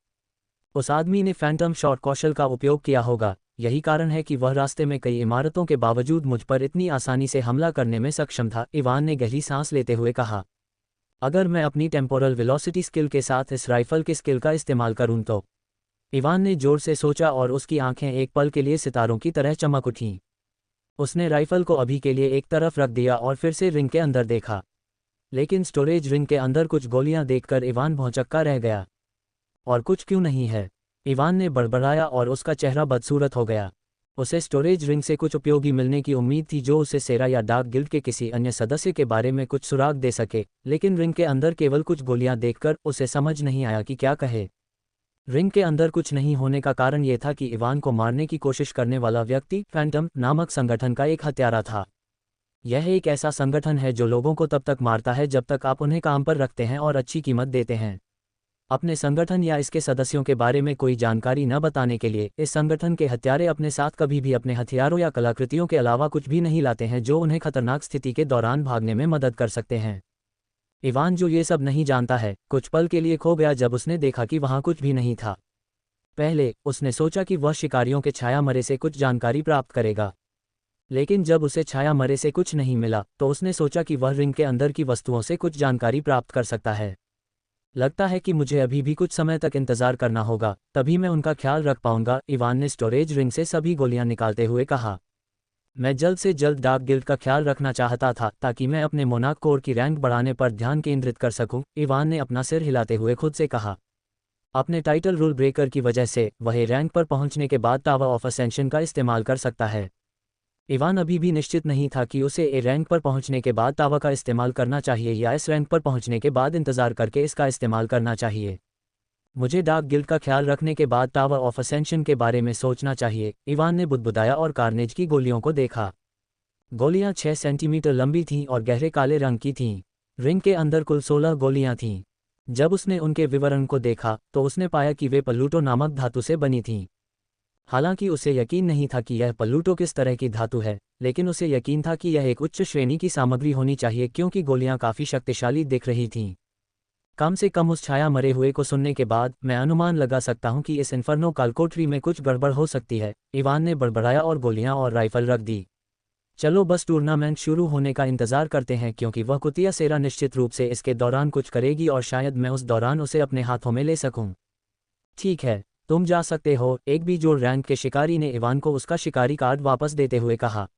उस आदमी ने फैंटम शॉट कौशल का उपयोग किया होगा, यही कारण है कि वह रास्ते में कई इमारतों के बावजूद मुझ पर इतनी आसानी से हमला करने में सक्षम था। इवान ने गहरी सांस लेते हुए कहा, अगर मैं अपनी टेम्पोरल वेलोसिटी स्किल के साथ इस राइफल के स्किल का इस्तेमाल करूं तो। इवान ने जोर से सोचा और उसकी आंखें एक पल के लिए सितारों की तरह चमक उठीं। उसने राइफल को अभी के लिए एक तरफ रख दिया और फिर से रिंग के अंदर देखा, लेकिन स्टोरेज रिंग के अंदर कुछ गोलियां देखकर इवान भौंचक्का रह गया। और कुछ क्यों नहीं है? इवान ने बड़बड़ाया और उसका चेहरा बदसूरत हो गया। उसे स्टोरेज रिंग से कुछ उपयोगी मिलने की उम्मीद थी जो उसे सेरा या डार्क गिल्ड के किसी अन्य सदस्य के बारे में कुछ सुराग दे सके, लेकिन रिंग के अंदर केवल कुछ गोलियां देखकर उसे समझ नहीं आया कि क्या कहे। रिंग के अंदर कुछ नहीं होने का कारण यह था कि इवान को मारने की कोशिश करने वाला व्यक्ति फैंटम नामक संगठन का एक हत्यारा था। यह एक ऐसा संगठन है जो लोगों को तब तक मारता है जब तक आप उन्हें काम पर रखते हैं और अच्छी कीमत देते हैं। अपने संगठन या इसके सदस्यों के बारे में कोई जानकारी न बताने के लिए इस संगठन के हत्यारे अपने साथ कभी भी अपने हथियारों या कलाकृतियों के अलावा कुछ भी नहीं लाते हैं जो उन्हें खतरनाक स्थिति के दौरान भागने में मदद कर सकते हैं। इवान, जो ये सब नहीं जानता है, कुछ पल के लिए खो गया जब उसने देखा कि वहां कुछ भी नहीं था। पहले उसने सोचा कि वह शिकारियों के छाया मरे से कुछ जानकारी प्राप्त करेगा, लेकिन जब उसे छाया मरे से कुछ नहीं मिला तो उसने सोचा कि वह रिंग के अंदर की वस्तुओं से कुछ जानकारी प्राप्त कर सकता है। लगता है कि मुझे अभी भी कुछ समय तक इंतजार करना होगा, तभी मैं उनका ख्याल रख पाऊंगा। इवान ने स्टोरेज रिंग से सभी गोलियां निकालते हुए कहा, मैं जल्द से जल्द डार्क गिल्ड का ख्याल रखना चाहता था ताकि मैं अपने मोनाक कोर की रैंक बढ़ाने पर ध्यान केंद्रित कर सकूं। इवान ने अपना सिर हिलाते हुए खुद से कहा, अपने टाइटल रूल ब्रेकर की वजह से वह रैंक पर पहुंचने के बाद टावर ऑफ असेंशन का इस्तेमाल कर सकता है। इवान अभी भी निश्चित नहीं था कि उसे ए रैंक पर पहुंचने के बाद टावर का इस्तेमाल करना चाहिए या इस रैंक पर पहुंचने के बाद इंतजार करके इसका इस्तेमाल करना चाहिए। मुझे डार्क गिल्ड का ख्याल रखने के बाद टावर ऑफ असेंशन के बारे में सोचना चाहिए, इवान ने बुदबुदाया और कार्नेज की गोलियों को देखा। गोलियां 6 सेंटीमीटर लंबी थीं और गहरे काले रंग की थीं। रिंग के अंदर कुल 16 गोलियां थीं। जब उसने उनके विवरण को देखा तो उसने पाया कि वे पल्लूटो नामक धातु से बनी थीं। हालांकि उसे यकीन नहीं था कि यह पल्लूटो किस तरह की धातु है, लेकिन उसे यकीन था कि यह एक उच्च श्रेणी की सामग्री होनी चाहिए क्योंकि गोलियां काफ़ी शक्तिशाली दिख रही थीं। कम से कम उस छाया मरे हुए को सुनने के बाद मैं अनुमान लगा सकता हूं कि इस इन्फर्नो कालकोठरी में कुछ गड़बड़ हो सकती है। इवान ने बड़बड़ाया और गोलियां और राइफल रख दी। चलो बस टूर्नामेंट शुरू होने का इंतजार करते हैं क्योंकि वह कुतिया सेरा निश्चित रूप से इसके दौरान कुछ करेगी और शायद मैं उस दौरान उसे अपने हाथों में ले सकूं। ठीक है, तुम जा सकते हो, एक बेजोड़ रैंक के शिकारी ने इवान को उसका शिकारी कार्ड वापस देते हुए कहा।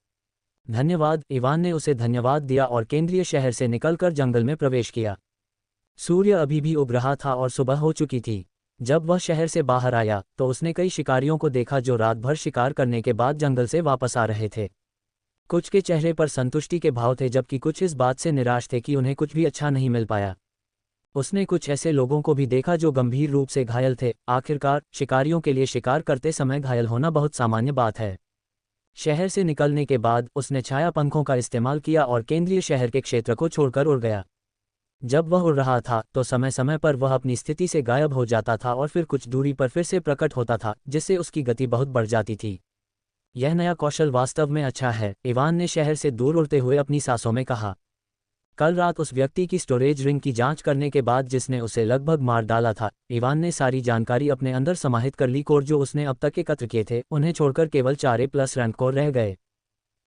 धन्यवाद। इवान ने उसे धन्यवाद दिया और केंद्रीय शहर से निकलकर जंगल में प्रवेश किया। सूर्य अभी भी उग रहा था और सुबह हो चुकी थी। जब वह शहर से बाहर आया तो उसने कई शिकारियों को देखा जो रात भर शिकार करने के बाद जंगल से वापस आ रहे थे। कुछ के चेहरे पर संतुष्टि के भाव थे जबकि कुछ इस बात से निराश थे कि उन्हें कुछ भी अच्छा नहीं मिल पाया। उसने कुछ ऐसे लोगों को भी देखा जो गंभीर रूप से घायल थे। आखिरकार शिकारियों के लिए शिकार करते समय घायल होना बहुत सामान्य बात है। शहर से निकलने के बाद उसने छाया पंखों का इस्तेमाल किया और केंद्रीय शहर के क्षेत्र को छोड़कर उड़ गया। जब वह उड़ रहा था तो समय समय पर वह अपनी स्थिति से गायब हो जाता था और फिर कुछ दूरी पर फिर से प्रकट होता था, जिससे उसकी गति बहुत बढ़ जाती थी। यह नया कौशल वास्तव में अच्छा है, इवान ने शहर से दूर उड़ते हुए अपनी सांसों में कहा। कल रात उस व्यक्ति की स्टोरेज रिंग की जांच करने के बाद जिसने उसे लगभग मार डाला था, इवान ने सारी जानकारी अपने अंदर समाहित कर ली। कोर जो उसने अब तक एकत्र किए थे उन्हें छोड़कर केवल 4 A+ रैंक कोर रह गए।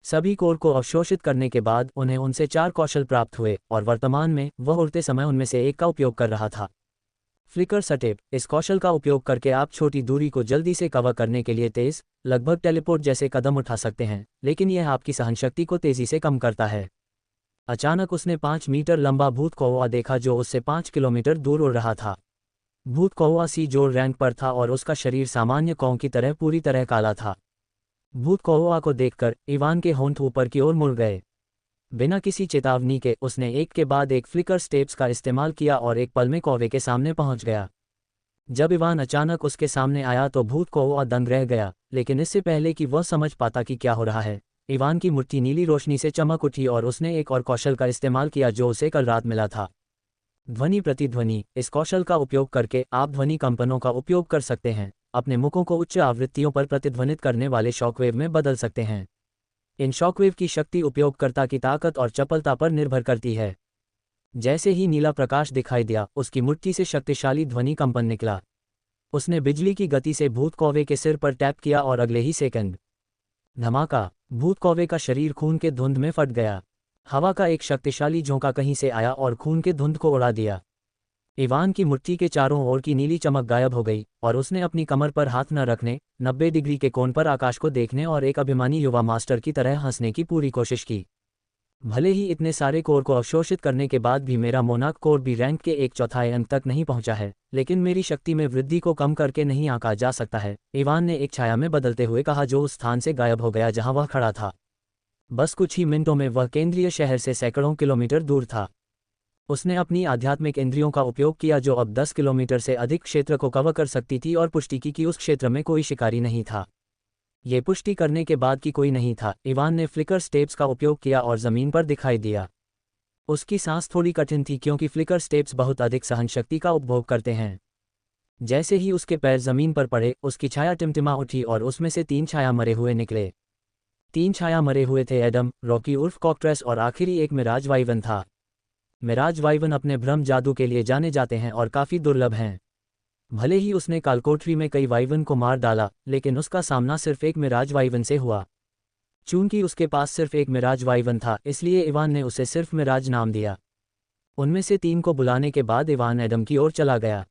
सभी कोर को अवशोषित करने के बाद उन्हें उनसे 4 कौशल प्राप्त हुए और वर्तमान में वह उड़ते समय उनमें से एक का उपयोग कर रहा था। Flicker step. इस कौशल का उपयोग करके आप छोटी दूरी को जल्दी से कवर करने के लिए तेज, लगभग टेलीपोर्ट जैसे कदम उठा सकते हैं, लेकिन यह आपकी सहनशक्ति को तेजी से कम करता है। अचानक उसने 5 मीटर लंबा भूत कौवा देखा जो उससे 5 किलोमीटर दूर उड़ रहा था। भूत कौवा सी जोर रैंक पर था और उसका शरीर सामान्य कौवा की तरह पूरी तरह काला था। भूत कौवा को देखकर इवान के होंठ ऊपर की ओर मुड़ गए। बिना किसी चेतावनी के उसने एक के बाद एक फ्लिकर स्टेप्स का इस्तेमाल किया और एक पल में कौवे के सामने पहुंच गया। जब इवान अचानक उसके सामने आया तो भूत कौवा दंग रह गया, लेकिन इससे पहले कि वह समझ पाता कि क्या हो रहा है, इवान की मुट्ठी नीली रोशनी से चमक उठी और उसने एक और कौशल का इस्तेमाल किया जो उसे कल रात मिला था। ध्वनि प्रतिध्वनि। इस कौशल का उपयोग करके आप ध्वनि कंपनों का उपयोग कर सकते हैं, अपने मुखों को उच्च आवृत्तियों पर प्रतिध्वनित करने वाले शॉकवेव में बदल सकते हैं। इन शॉकवेव की शक्ति उपयोगकर्ता की ताकत और चपलता पर निर्भर करती है। जैसे ही नीला प्रकाश दिखाई दिया, उसकी मुट्ठी से शक्तिशाली ध्वनि कंपन निकला। उसने बिजली की गति से भूत कौवे के सिर पर टैप किया और अगले ही सेकंड धमाका, भूत कौवे का शरीर खून के धुंध में फट गया। हवा का एक शक्तिशाली झोंका कहीं से आया और खून के धुंध को उड़ा दिया। इवान की मुट्ठी के चारों ओर की नीली चमक गायब हो गई और उसने अपनी कमर पर हाथ न रखने, 90 डिग्री के कोण पर आकाश को देखने और एक अभिमानी युवा मास्टर की तरह हंसने की पूरी कोशिश की। भले ही इतने सारे कोर को अवशोषित करने के बाद भी मेरा मोनाक कोर भी रैंक के 1/4 अंक तक नहीं पहुंचा है, लेकिन मेरी शक्ति में वृद्धि को कम करके नहीं आंका जा सकता है, इवान ने एक छाया में बदलते हुए कहा जो उस स्थान से गायब हो गया जहां वह खड़ा था। बस कुछ ही मिनटों में वह केंद्रीय शहर से सैकड़ों किलोमीटर दूर था। उसने अपनी आध्यात्मिक इंद्रियों का उपयोग किया जो अब 10 किलोमीटर से अधिक क्षेत्र को कवर कर सकती थी और पुष्टि की कि उस क्षेत्र में कोई शिकारी नहीं था। ये पुष्टि करने के बाद कि कोई नहीं था, इवान ने फ्लिकर स्टेप्स का उपयोग किया और ज़मीन पर दिखाई दिया। उसकी सांस थोड़ी कठिन थी क्योंकि फ्लिकर स्टेप्स बहुत अधिक सहनशक्ति का उपभोग करते हैं। जैसे ही उसके पैर ज़मीन पर पड़े, उसकी छाया टिमटिमा उठी और उसमें से 3 छाया मरे हुए निकले। 3 छाया मरे हुए थे एडम, रॉकी उर्फ कॉकट्रेस और आखिरी एक मिराज वाइवन था। मिराज वाइवन अपने भ्रम जादू के लिए जाने जाते हैं और काफ़ी दुर्लभ हैं। भले ही उसने कालकोठरी में कई वाइवन को मार डाला, लेकिन उसका सामना सिर्फ एक मिराज वाइवन से हुआ। चूंकि उसके पास सिर्फ एक मिराज वाइवन था, इसलिए इवान ने उसे सिर्फ मिराज नाम दिया। उनमें से 3 को बुलाने के बाद इवान एडम की ओर चला गया।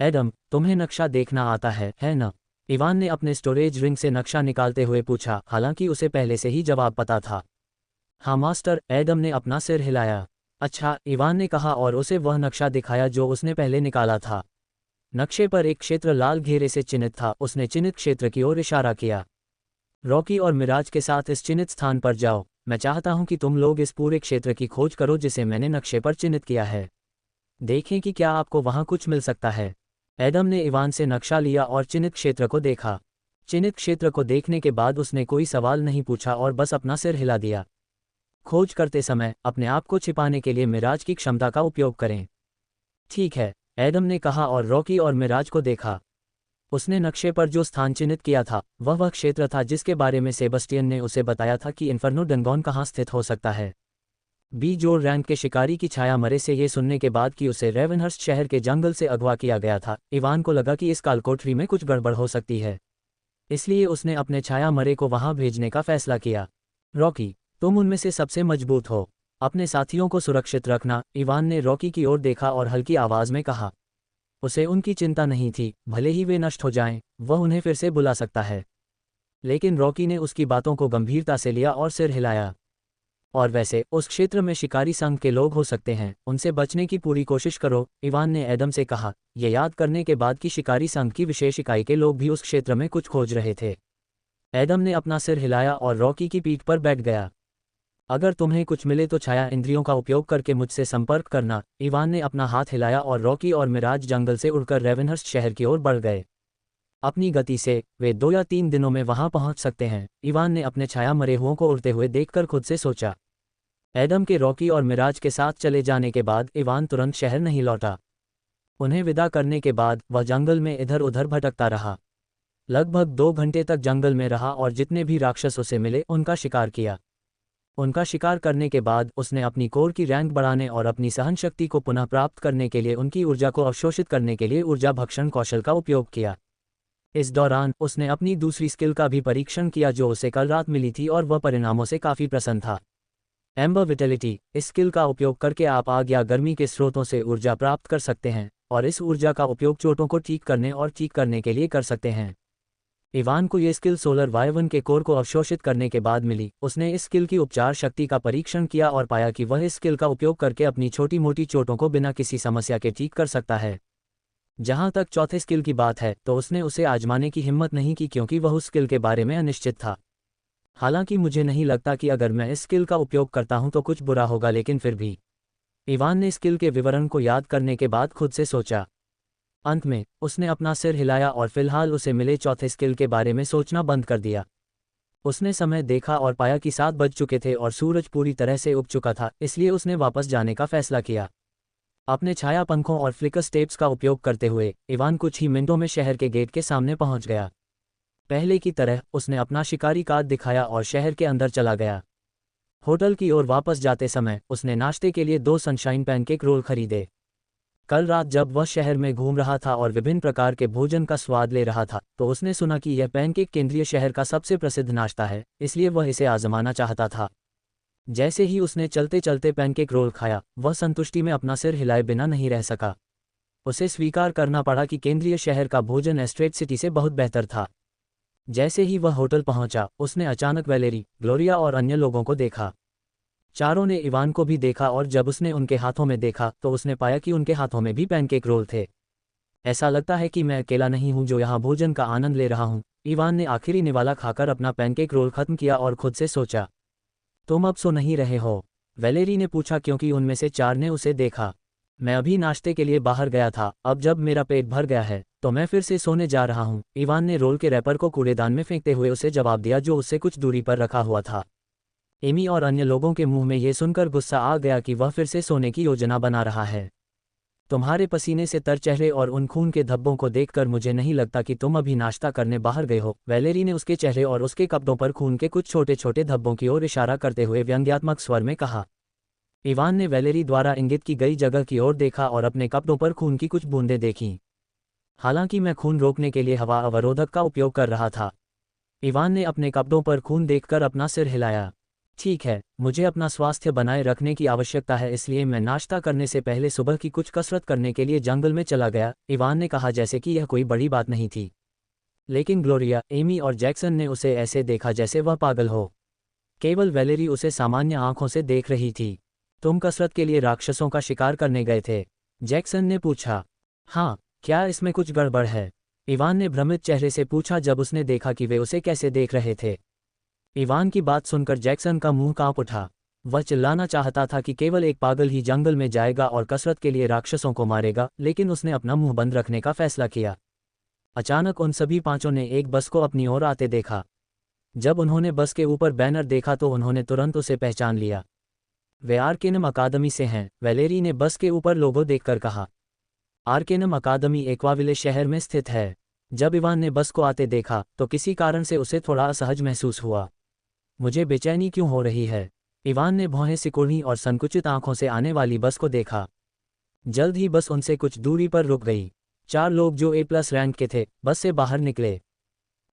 एडम, तुम्हें नक्शा देखना आता है न? इवान ने अपने स्टोरेज रिंग से नक्शा निकालते हुए पूछा, हालांकि उसे पहले से ही जवाब पता था। हाँ मास्टर, एडम ने अपना सिर हिलाया। अच्छा, इवान ने कहा और उसे वह नक्शा दिखाया जो उसने पहले निकाला था। नक्शे पर एक क्षेत्र लाल घेरे से चिन्हित था। उसने चिन्हित क्षेत्र की ओर इशारा किया। रॉकी और मिराज के साथ इस चिन्हित स्थान पर जाओ। मैं चाहता हूं कि तुम लोग इस पूरे क्षेत्र की खोज करो जिसे मैंने नक्शे पर चिन्हित किया है। देखें कि क्या आपको वहां कुछ मिल सकता है। एडम ने इवान से नक्शा लिया और चिन्हित क्षेत्र को देखा। चिन्हित क्षेत्र को देखने के बाद उसने कोई सवाल नहीं पूछा और बस अपना सिर हिला दिया। खोज करते समय अपने आप को छिपाने के लिए मिराज की क्षमता का उपयोग करें। ठीक है, एडम ने कहा और रॉकी और मिराज को देखा। उसने नक्शे पर जो स्थान चिन्हित किया था वह क्षेत्र था जिसके बारे में सेबस्टियन ने उसे बताया था कि इन्फर्नो डंगोन कहाँ स्थित हो सकता है। बी जोर रैंक के शिकारी की छाया मरे से ये सुनने के बाद कि उसे रेवनहर्स्ट शहर के जंगल से अगवा किया गया था, इवान को लगा कि इस कालकोठरी में कुछ गड़बड़ हो सकती है। इसलिए उसने अपने छाया मरे को वहां भेजने का फैसला किया। रॉकी, तुम उनमें से सबसे मजबूत हो, अपने साथियों को सुरक्षित रखना। इवान ने रॉकी की ओर देखा और हल्की आवाज में कहा। उसे उनकी चिंता नहीं थी, भले ही वे नष्ट हो जाएं, वह उन्हें फिर से बुला सकता है। लेकिन रॉकी ने उसकी बातों को गंभीरता से लिया और सिर हिलाया। और वैसे उस क्षेत्र में शिकारी संघ के लोग हो सकते हैं, उनसे बचने की पूरी कोशिश करो। इवान ने एडम से कहा, यह याद करने के बाद कि शिकारी संघ की विशेष इकाई के लोग भी उस क्षेत्र में कुछ खोज रहे थे। एडम ने अपना सिर हिलाया और रॉकी की पीठ पर बैठ गया। अगर तुम्हें कुछ मिले तो छाया इंद्रियों का उपयोग करके मुझसे संपर्क करना। इवान ने अपना हाथ हिलाया और रॉकी और मिराज जंगल से उड़कर रेवेनहर्स्ट शहर की ओर बढ़ गए। अपनी गति से वे 2 या 3 दिनों में वहां पहुंच सकते हैं, इवान ने अपने छाया मरे हुओं को उड़ते हुए देखकर खुद से सोचा। एडम के रॉकी और मिराज के साथ चले जाने के बाद इवान तुरंत शहर नहीं लौटा। उन्हें विदा करने के बाद वह जंगल में इधर उधर भटकता रहा। लगभग 2 घंटे तक जंगल में रहा और जितने भी राक्षस उसे मिले उनका शिकार किया। उनका शिकार करने के बाद उसने अपनी कोर की रैंक बढ़ाने और अपनी सहन शक्ति को पुनः प्राप्त करने के लिए उनकी ऊर्जा को अवशोषित करने के लिए ऊर्जा भक्षण कौशल का उपयोग किया। इस दौरान उसने अपनी दूसरी स्किल का भी परीक्षण किया जो उसे कल रात मिली थी और वह परिणामों से काफ़ी प्रसन्न था। Amber vitality. इस स्किल का उपयोग करके आप आग या गर्मी के स्रोतों से ऊर्जा प्राप्त कर सकते हैं और इस ऊर्जा का उपयोग चोटों को ठीक करने के लिए कर सकते हैं। इवान को ये स्किल सोलर वायवन के कोर को अवशोषित करने के बाद मिली। उसने इस स्किल की उपचार शक्ति का परीक्षण किया और पाया कि वह इस स्किल का उपयोग करके अपनी छोटी मोटी चोटों को बिना किसी समस्या के ठीक कर सकता है। जहां तक चौथे स्किल की बात है तो उसने उसे आजमाने की हिम्मत नहीं की क्योंकि वह उस स्किल के बारे में अनिश्चित था। हालांकि मुझे नहीं लगता कि अगर मैं इस स्किल का उपयोग करता हूं तो कुछ बुरा होगा, लेकिन फिर भी। इवान ने स्किल के विवरण को याद करने के बाद खुद से सोचा। अंत में उसने अपना सिर हिलाया और फिलहाल उसे मिले चौथे स्किल के बारे में सोचना बंद कर दिया। उसने समय देखा और पाया कि 7 बज चुके थे और सूरज पूरी तरह से उग चुका था, इसलिए उसने वापस जाने का फैसला किया। अपने छाया पंखों और फ्लिकर स्टेप्स का उपयोग करते हुए इवान कुछ ही मिनटों में शहर के गेट के सामने पहुंच गया। पहले की तरह उसने अपना शिकारी कार्ड दिखाया और शहर के अंदर चला गया। होटल की ओर वापस जाते समय उसने नाश्ते के लिए 2 सनशाइन पैनकेक रोल खरीदे। कल रात जब वह शहर में घूम रहा था और विभिन्न प्रकार के भोजन का स्वाद ले रहा था तो उसने सुना कि यह पैनकेक केंद्रीय शहर का सबसे प्रसिद्ध नाश्ता है, इसलिए वह इसे आजमाना चाहता था। जैसे ही उसने चलते चलते पैनकेक रोल खाया, वह संतुष्टि में अपना सिर हिलाए बिना नहीं रह सका। उसे स्वीकार करना पड़ा कि केंद्रीय शहर का भोजन एस्ट्रेट सिटी से बहुत बेहतर था। जैसे ही वह होटल पहुंचा, उसने अचानक वैलेरी, ग्लोरिया और अन्य लोगों को देखा। चारों ने इवान को भी देखा और जब उसने उनके हाथों में देखा तो उसने पाया कि उनके हाथों में भी पैनकेक रोल थे। ऐसा लगता है कि मैं अकेला नहीं हूं जो यहाँ भोजन का आनंद ले रहा हूं। इवान ने आखिरी निवाला खाकर अपना पैनकेक रोल खत्म किया और खुद से सोचा। तुम अब सो नहीं रहे हो? वैलेरी ने पूछा क्योंकि उनमें से 4 ने उसे देखा। मैं अभी नाश्ते के लिए बाहर गया था, अब जब मेरा पेट भर गया है तो मैं फिर से सोने जा रहा हूँ। इवान ने रोल के रैपर को कूड़ेदान में फेंकते हुए उसे जवाब दिया जो उससे कुछ दूरी पर रखा हुआ था। एमी और अन्य लोगों के मुंह में ये सुनकर गुस्सा आ गया कि वह फिर से सोने की योजना बना रहा है। तुम्हारे पसीने से तर चेहरे और उन खून के धब्बों को देखकर मुझे नहीं लगता कि तुम अभी नाश्ता करने बाहर गए हो। वैलेरी ने उसके चेहरे और उसके कपड़ों पर खून के कुछ छोटे छोटे धब्बों की ओर इशारा करते हुए व्यंग्यात्मक स्वर में कहा। इवान ने वैलेरी द्वारा इंगित की गई जगह की ओर देखा और अपने कपड़ों पर खून की कुछ बूंदें देखीं। हालांकि मैं खून रोकने के लिए हवा अवरोधक का उपयोग कर रहा था। इवान ने अपने कपड़ों पर खून देखकर अपना सिर हिलाया। ठीक है, मुझे अपना स्वास्थ्य बनाए रखने की आवश्यकता है, इसलिए मैं नाश्ता करने से पहले सुबह की कुछ कसरत करने के लिए जंगल में चला गया। इवान ने कहा जैसे कि यह कोई बड़ी बात नहीं थी। लेकिन ग्लोरिया, एमी और जैक्सन ने उसे ऐसे देखा जैसे वह पागल हो। केवल वैलेरी उसे सामान्य आंखों से देख रही थी। तुम कसरत के लिए राक्षसों का शिकार करने गए थे? जैक्सन ने पूछा। हाँ, क्या इसमें कुछ गड़बड़ है? इवान ने भ्रमित चेहरे से पूछा जब उसने देखा कि वे उसे कैसे देख रहे थे। इवान की बात सुनकर जैक्सन का मुंह कांप उठा। वह चिल्लाना चाहता था कि केवल एक पागल ही जंगल में जाएगा और कसरत के लिए राक्षसों को मारेगा, लेकिन उसने अपना मुंह बंद रखने का फैसला किया। अचानक उन सभी 5 ने एक बस को अपनी ओर आते देखा। जब उन्होंने बस के ऊपर बैनर देखा तो उन्होंने तुरंत उसे पहचान लिया। वे आर्केनम अकादमी से हैं, वैलेरी ने बस के ऊपर लोगो देखकर कहा। आर्केनम अकादमी एक्वाविले शहर में स्थित है। जब इवान ने बस को आते देखा तो किसी कारण से उसे थोड़ा असहज महसूस हुआ। मुझे बेचैनी क्यों हो रही है? इवान ने भौहें सिकुड़ी और संकुचित आंखों से आने वाली बस को देखा। जल्द ही बस उनसे कुछ दूरी पर रुक गई। 4 लोग जो A+ रैंक के थे बस से बाहर निकले।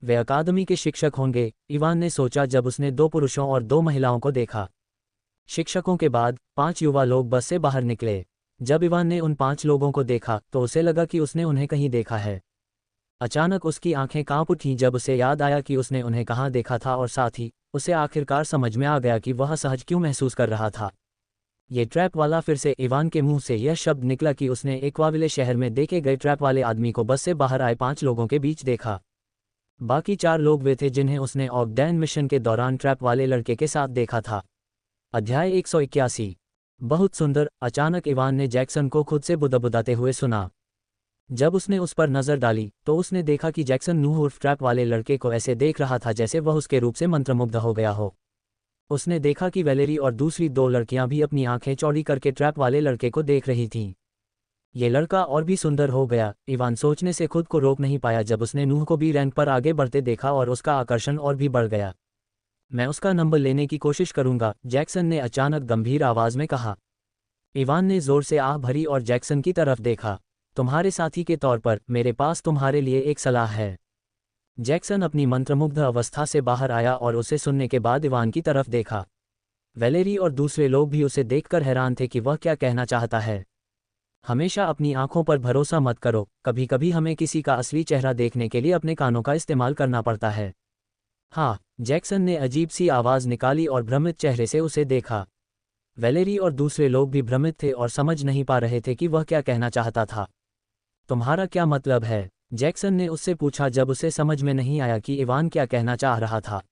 वे अकादमी के शिक्षक होंगे, इवान ने सोचा जब उसने 2 पुरुषों और 2 महिलाओं को देखा। शिक्षकों के बाद 5 युवा लोग बस से बाहर निकले। जब इवान ने उन 5 लोगों को देखा तो उसे लगा कि उसने उन्हें कहीं देखा है। अचानक उसकी आंखें कांप उठीं जब उसे याद आया कि उसने उन्हें कहाँ देखा था और साथ ही उसे आखिरकार समझ में आ गया कि वह असहज क्यों महसूस कर रहा था। ये ट्रैप वाला। फिर से इवान के मुंह से यह शब्द निकला कि उसने एक्वाविले शहर में देखे गए ट्रैप वाले आदमी को बस से बाहर आए 5 लोगों के बीच देखा। बाकी 4 लोग वे थे जिन्हें उसने ऑगडैन मिशन के दौरान ट्रैप वाले लड़के के साथ देखा था। अध्याय 181। बहुत सुंदर। अचानक इवान ने जैक्सन को खुद से बुदबुदाते हुए सुना। जब उसने उस पर नजर डाली तो उसने देखा कि जैक्सन नूह उर्फ ट्रैप वाले लड़के को ऐसे देख रहा था जैसे वह उसके रूप से मंत्रमुग्ध हो गया हो। उसने देखा कि वैलेरी और दूसरी 2 लड़कियां भी अपनी आंखें चौड़ी करके ट्रैप वाले लड़के को देख रही थीं। ये लड़का और भी सुंदर हो गया। इवान सोचने से खुद को रोक नहीं पाया जब उसने नूह को भी रैंक पर आगे बढ़ते देखा और उसका आकर्षण और भी बढ़ गया। मैं उसका नंबर लेने की कोशिश करूंगा, जैक्सन ने अचानक गंभीर आवाज में कहा। इवान ने जोर से आह भरी और जैक्सन की तरफ देखा। तुम्हारे साथी के तौर पर मेरे पास तुम्हारे लिए एक सलाह है। जैक्सन अपनी मंत्रमुग्ध अवस्था से बाहर आया और उसे सुनने के बाद इवान की तरफ देखा। वैलेरी और दूसरे लोग भी उसे देखकर हैरान थे कि वह क्या कहना चाहता है। हमेशा अपनी आंखों पर भरोसा मत करो, कभी कभी हमें किसी का असली चेहरा देखने के लिए अपने कानों का इस्तेमाल करना पड़ता है। हाँ, जैक्सन ने अजीब सी आवाज़ निकाली और भ्रमित चेहरे से उसे देखा। वैलेरी और दूसरे लोग भी भ्रमित थे और समझ नहीं पा रहे थे कि वह क्या कहना चाहता था। तुम्हारा क्या मतलब है? जैक्सन ने उससे पूछा जब उसे समझ में नहीं आया कि इवान क्या कहना चाह रहा था।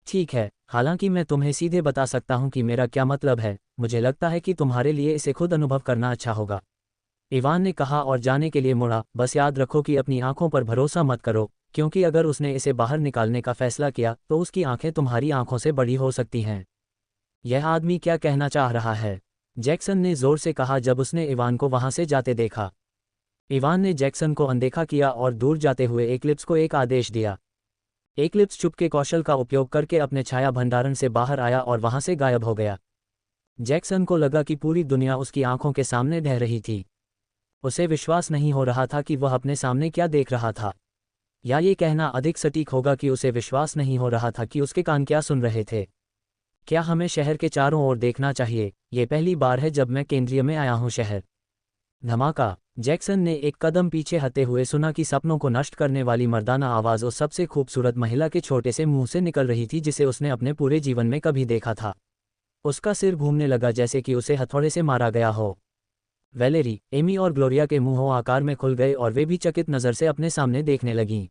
ठीक है, हालांकि मैं तुम्हें सीधे बता सकता हूं कि मेरा क्या मतलब है। मुझे लगता है कि तुम्हारे लिए इसे खुद अनुभव करना अच्छा होगा, इवान ने कहा और जाने के लिए मुड़ा। बस याद रखो कि अपनी आंखों पर भरोसा मत करो, क्योंकि अगर उसने इसे बाहर निकालने का फैसला किया तो उसकी आंखें तुम्हारी आंखों से बड़ी हो सकती हैं। यह आदमी क्या कहना चाह रहा है? जैक्सन ने जोर से कहा जब उसने इवान को वहां से जाते देखा। इवान ने जैक्सन को अनदेखा किया और दूर जाते हुए एक्लिप्स को एक आदेश दिया। एक्लिप्स चुपके कौशल का उपयोग करके अपने छाया भंडारण से बाहर आया और वहां से गायब हो गया। जैक्सन को लगा कि पूरी दुनिया उसकी आंखों के सामने ढह रही थी। उसे विश्वास नहीं हो रहा था कि वह अपने सामने क्या देख रहा था, या ये कहना अधिक सटीक होगा कि उसे विश्वास नहीं हो रहा था कि उसके कान क्या सुन रहे थे। क्या हमें शहर के चारों ओर देखना चाहिए? ये पहली बार है जब मैं केंद्रीय में आया हूँ शहर। धमाका! जैक्सन ने एक कदम पीछे हटते हुए सुना कि सपनों को नष्ट करने वाली मर्दाना आवाज़ उस सबसे खूबसूरत महिला के छोटे से मुंह से निकल रही थी जिसे उसने अपने पूरे जीवन में कभी देखा था। उसका सिर घूमने लगा जैसे कि उसे हथौड़े से मारा गया हो। वैलेरी, एमी और ग्लोरिया के मुंहों आकार में खुल गए और वे भी चकित नज़र से अपने सामने देखने लगीं।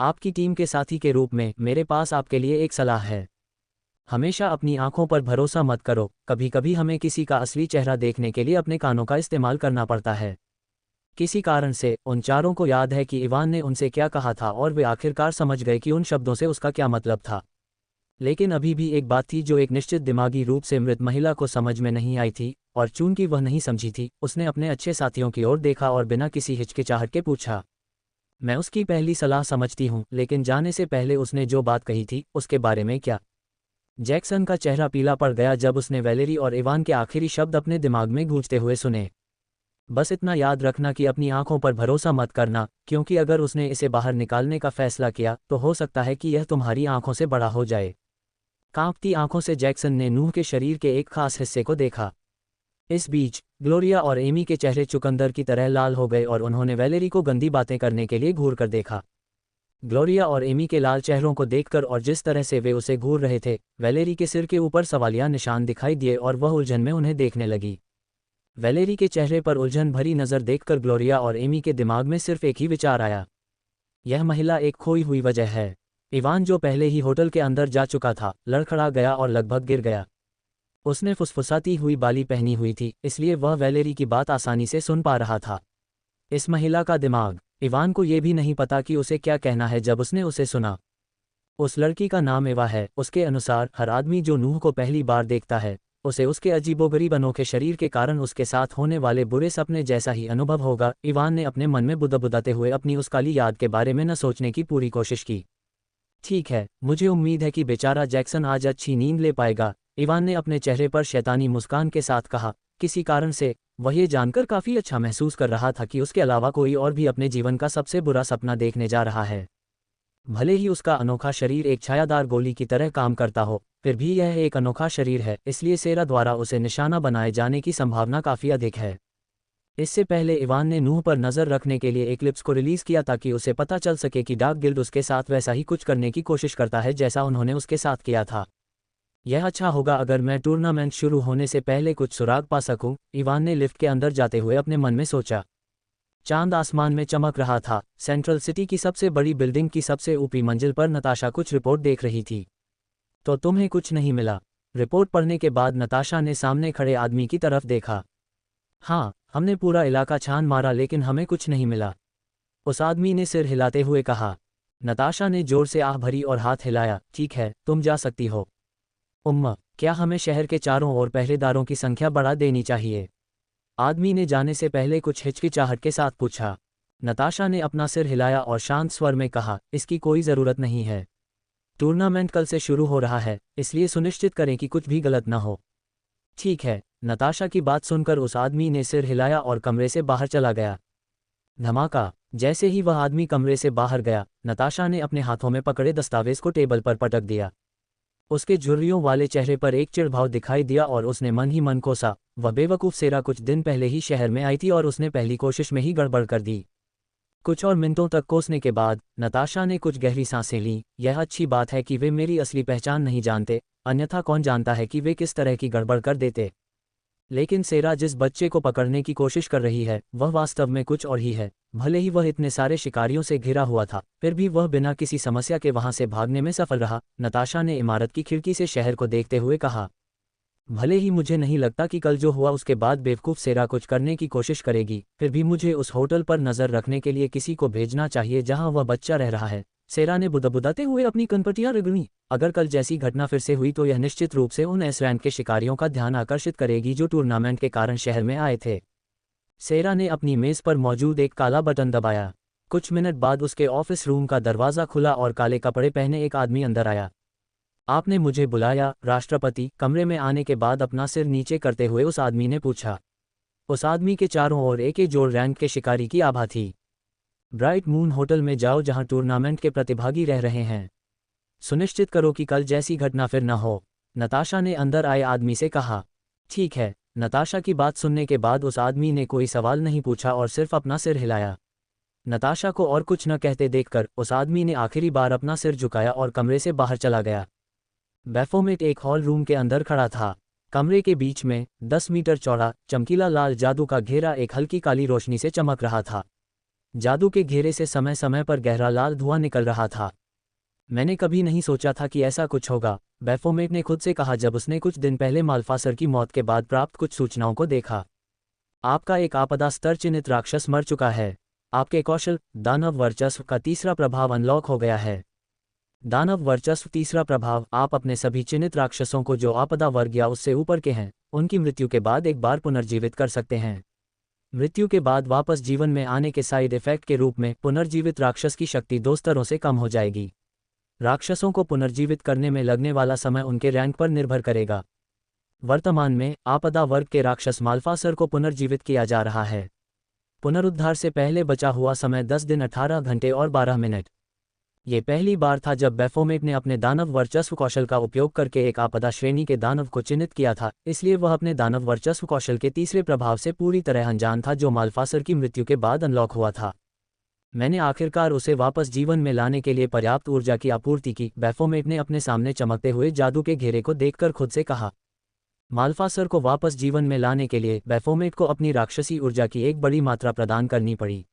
आपकी टीम के साथी के रूप में मेरे पास आपके लिए एक सलाह है। हमेशा अपनी आंखों पर भरोसा मत करो, कभी कभी हमें किसी का असली चेहरा देखने के लिए अपने कानों का इस्तेमाल करना पड़ता है। किसी कारण से उन चारों को याद है कि इवान ने उनसे क्या कहा था और वे आखिरकार समझ गए कि उन शब्दों से उसका क्या मतलब था। लेकिन अभी भी एक बात थी जो एक निश्चित दिमागी रूप से मृत महिला को समझ में नहीं आई थी, और चूंकि वह नहीं समझी थी, उसने अपने अच्छे साथियों की ओर देखा और बिना किसी हिचकिचाहट के पूछा, मैं उसकी पहली सलाह समझती हूँ, लेकिन जाने से पहले उसने जो बात कही थी उसके बारे में क्या? जैक्सन का चेहरा पीला पड़ गया जब उसने वैलेरी और इवान के आखिरी शब्द अपने दिमाग में गूंजते हुए सुने। बस इतना याद रखना कि अपनी आंखों पर भरोसा मत करना, क्योंकि अगर उसने इसे बाहर निकालने का फैसला किया तो हो सकता है कि यह तुम्हारी आंखों से बड़ा हो जाए। कांपती आंखों से जैक्सन ने नूह के शरीर के एक खास हिस्से को देखा। इस बीच ग्लोरिया और एमी के चेहरे चुकंदर की तरह लाल हो गए और उन्होंने वैलेरी को गंदी बातें करने के लिए घूर कर देखा। ग्लोरिया और एमी के लाल चेहरों को देखकर और जिस तरह से वे उसे घूर रहे थे, वैलेरी के सिर के ऊपर सवालिया निशान दिखाई दिए और वह उलझन में उन्हें देखने लगी। वैलेरी के चेहरे पर उलझन भरी नज़र देखकर ग्लोरिया और एमी के दिमाग में सिर्फ एक ही विचार आया, यह महिला एक खोई हुई वजह है। इवान, जो पहले ही होटल के अंदर जा चुका था, लड़खड़ा गया और लगभग गिर गया। उसने फुसफुसाती हुई बाली पहनी हुई थी, इसलिए वह वैलेरी की बात आसानी से सुन पा रहा था। इस महिला का दिमाग। इवान को यह भी नहीं पता कि उसे क्या कहना है जब उसने उसे सुना। उस लड़की का नाम एवा है। उसके अनुसार हर आदमी जो नूह को पहली बार देखता है, उसे उसके अजीबोगरीब अनोखे शरीर के कारण उसके साथ होने वाले बुरे सपने जैसा ही अनुभव होगा। इवान ने अपने मन में बुदबुदाते हुए अपनी उस काली याद के बारे में न सोचने की पूरी कोशिश की। ठीक है, मुझे उम्मीद है कि बेचारा जैक्सन आज अच्छी नींद ले पाएगा, इवान ने अपने चेहरे पर शैतानी मुस्कान के साथ कहा। किसी कारण से वह ये जानकर काफ़ी अच्छा महसूस कर रहा था कि उसके अलावा कोई और भी अपने जीवन का सबसे बुरा सपना देखने जा रहा है। भले ही उसका अनोखा शरीर एक छायादार गोली की तरह काम करता हो, फिर भी यह एक अनोखा शरीर है, इसलिए सेरा द्वारा उसे निशाना बनाए जाने की संभावना काफ़ी अधिक है। इससे पहले इवान ने नूह पर नज़र रखने के लिए एक्लिप्स को रिलीज़ किया ताकि उसे पता चल सके कि डार्क गिल्ड उसके साथ वैसा ही कुछ करने की कोशिश करता है जैसा उन्होंने उसके साथ किया था। यह अच्छा होगा अगर मैं टूर्नामेंट शुरू होने से पहले कुछ सुराग पा सकूं, इवान ने लिफ्ट के अंदर जाते हुए अपने मन में सोचा। चांद आसमान में चमक रहा था। सेंट्रल सिटी की सबसे बड़ी बिल्डिंग की सबसे ऊपरी मंजिल पर नताशा कुछ रिपोर्ट देख रही थी। तो तुम्हें कुछ नहीं मिला? रिपोर्ट पढ़ने के बाद नताशा ने सामने खड़े आदमी की तरफ देखा। हाँ, हमने पूरा इलाका छान मारा लेकिन हमें कुछ नहीं मिला, उस आदमी ने सिर हिलाते हुए कहा। नताशा ने जोर से आह भरी और हाथ हिलाया। ठीक है, तुम जा सकती हो। क्या हमें शहर के चारों ओर पहरेदारों की संख्या बढ़ा देनी चाहिए? आदमी ने जाने से पहले कुछ हिचकिचाहट के साथ पूछा। नताशा ने अपना सिर हिलाया और शांत स्वर में कहा, इसकी कोई ज़रूरत नहीं है। टूर्नामेंट कल से शुरू हो रहा है, इसलिए सुनिश्चित करें कि कुछ भी गलत न हो। ठीक है। नताशा की बात सुनकर उस आदमी ने सिर हिलाया और कमरे से बाहर चला गया। धमाका! जैसे ही वह आदमी कमरे से बाहर गया, नताशा ने अपने हाथों में पकड़े दस्तावेज को टेबल पर पटक दिया। उसके झुर्रियों वाले चेहरे पर एक चिढ़भाव दिखाई दिया और उसने मन ही मन कोसा, वह बेवकूफ़ सेरा कुछ दिन पहले ही शहर में आई थी और उसने पहली कोशिश में ही गड़बड़ कर दी। कुछ और मिनटों तक कोसने के बाद नताशा ने कुछ गहरी सांसें लीं। यह अच्छी बात है कि वे मेरी असली पहचान नहीं जानते, अन्यथा कौन जानता है कि वे किस तरह की गड़बड़ कर देते। लेकिन सेरा जिस बच्चे को पकड़ने की कोशिश कर रही है वह वास्तव में कुछ और ही है। भले ही वह इतने सारे शिकारियों से घिरा हुआ था, फिर भी वह बिना किसी समस्या के वहां से भागने में सफल रहा। नताशा ने इमारत की खिड़की से शहर को देखते हुए कहा, भले ही मुझे नहीं लगता कि कल जो हुआ उसके बाद बेवकूफ़ सेरा कुछ करने की कोशिश करेगी, फिर भी मुझे उस होटल पर नज़र रखने के लिए किसी को भेजना चाहिए जहां वह बच्चा रह रहा है। सेरा ने बुदबुदाते हुए अपनी कनपटियां रगड़ी। अगर कल जैसी घटना फिर से हुई तो यह निश्चित रूप से उन एस रैंक के शिकारियों का ध्यान आकर्षित करेगी जो टूर्नामेंट के कारण शहर में आए थे। सेरा ने अपनी मेज़ पर मौजूद एक काला बटन दबाया। कुछ मिनट बाद उसके ऑफिस रूम का दरवाज़ा खुला और काले कपड़े पहने एक आदमी अंदर आया। आपने मुझे बुलाया, राष्ट्रपति? कमरे में आने के बाद अपना सिर नीचे करते हुए उस आदमी ने पूछा। उस आदमी के चारों ओर एक जोड़ रैंक के शिकारी की आभा थी। ब्राइट मून होटल में जाओ जहां टूर्नामेंट के प्रतिभागी रह रहे हैं। सुनिश्चित करो कि कल जैसी घटना फिर न हो, नताशा ने अंदर आए आदमी से कहा। ठीक है। नताशा की बात सुनने के बाद उस आदमी ने कोई सवाल नहीं पूछा और सिर्फ अपना सिर हिलाया। नताशा को और कुछ न कहते देखकर उस आदमी ने आखिरी बार अपना सिर झुकाया और कमरे से बाहर चला गया। बैफोमेट एक हॉल रूम के अंदर खड़ा था। कमरे के बीच में 10 मीटर चौड़ा चमकीला लाल जादू का घेरा एक हल्की काली रोशनी से चमक रहा था। जादू के घेरे से समय समय पर गहरा लाल धुआं निकल रहा था। मैंने कभी नहीं सोचा था कि ऐसा कुछ होगा, बैफोमेट ने खुद से कहा जब उसने कुछ दिन पहले माल्फासर की मौत के बाद प्राप्त कुछ सूचनाओं को देखा। आपका एक आपदा स्तर चिन्हित राक्षस मर चुका है। आपके कौशल दानव वर्चस्व का तीसरा प्रभाव अनलॉक हो गया है। दानव वर्चस्व तीसरा प्रभाव, आप अपने सभी चिन्हित राक्षसों को जो आपदा वर्ग या उससे ऊपर के हैं, उनकी मृत्यु के बाद एक बार पुनर्जीवित कर सकते हैं। मृत्यु के बाद वापस जीवन में आने के साइड इफेक्ट के रूप में पुनर्जीवित राक्षस की शक्ति 2 स्तरों से कम हो जाएगी। राक्षसों को पुनर्जीवित करने में लगने वाला समय उनके रैंक पर निर्भर करेगा। वर्तमान में आपदा वर्ग के राक्षस माल्फासर को पुनर्जीवित किया जा रहा है। पुनरुद्धार से पहले बचा हुआ समय 10 दिन 18 घंटे और 12 मिनट। ये पहली बार था जब बैफोमेट ने अपने दानव वर्चस्व कौशल का उपयोग करके एक आपदा श्रेणी के दानव को चिन्हित किया था, इसलिए वह अपने दानव वर्चस्व कौशल के तीसरे प्रभाव से पूरी तरह अनजान था जो माल्फासर की मृत्यु के बाद अनलॉक हुआ था। मैंने आखिरकार उसे वापस जीवन में लाने के लिए पर्याप्त ऊर्जा की आपूर्ति की, बैफोमेट ने अपने सामने चमकते हुए जादू के घेरे को देखकर खुद से कहा। माल्फासर को वापस जीवन में लाने के लिए बैफोमेट को अपनी राक्षसी ऊर्जा की एक बड़ी मात्रा प्रदान करनी पड़ी।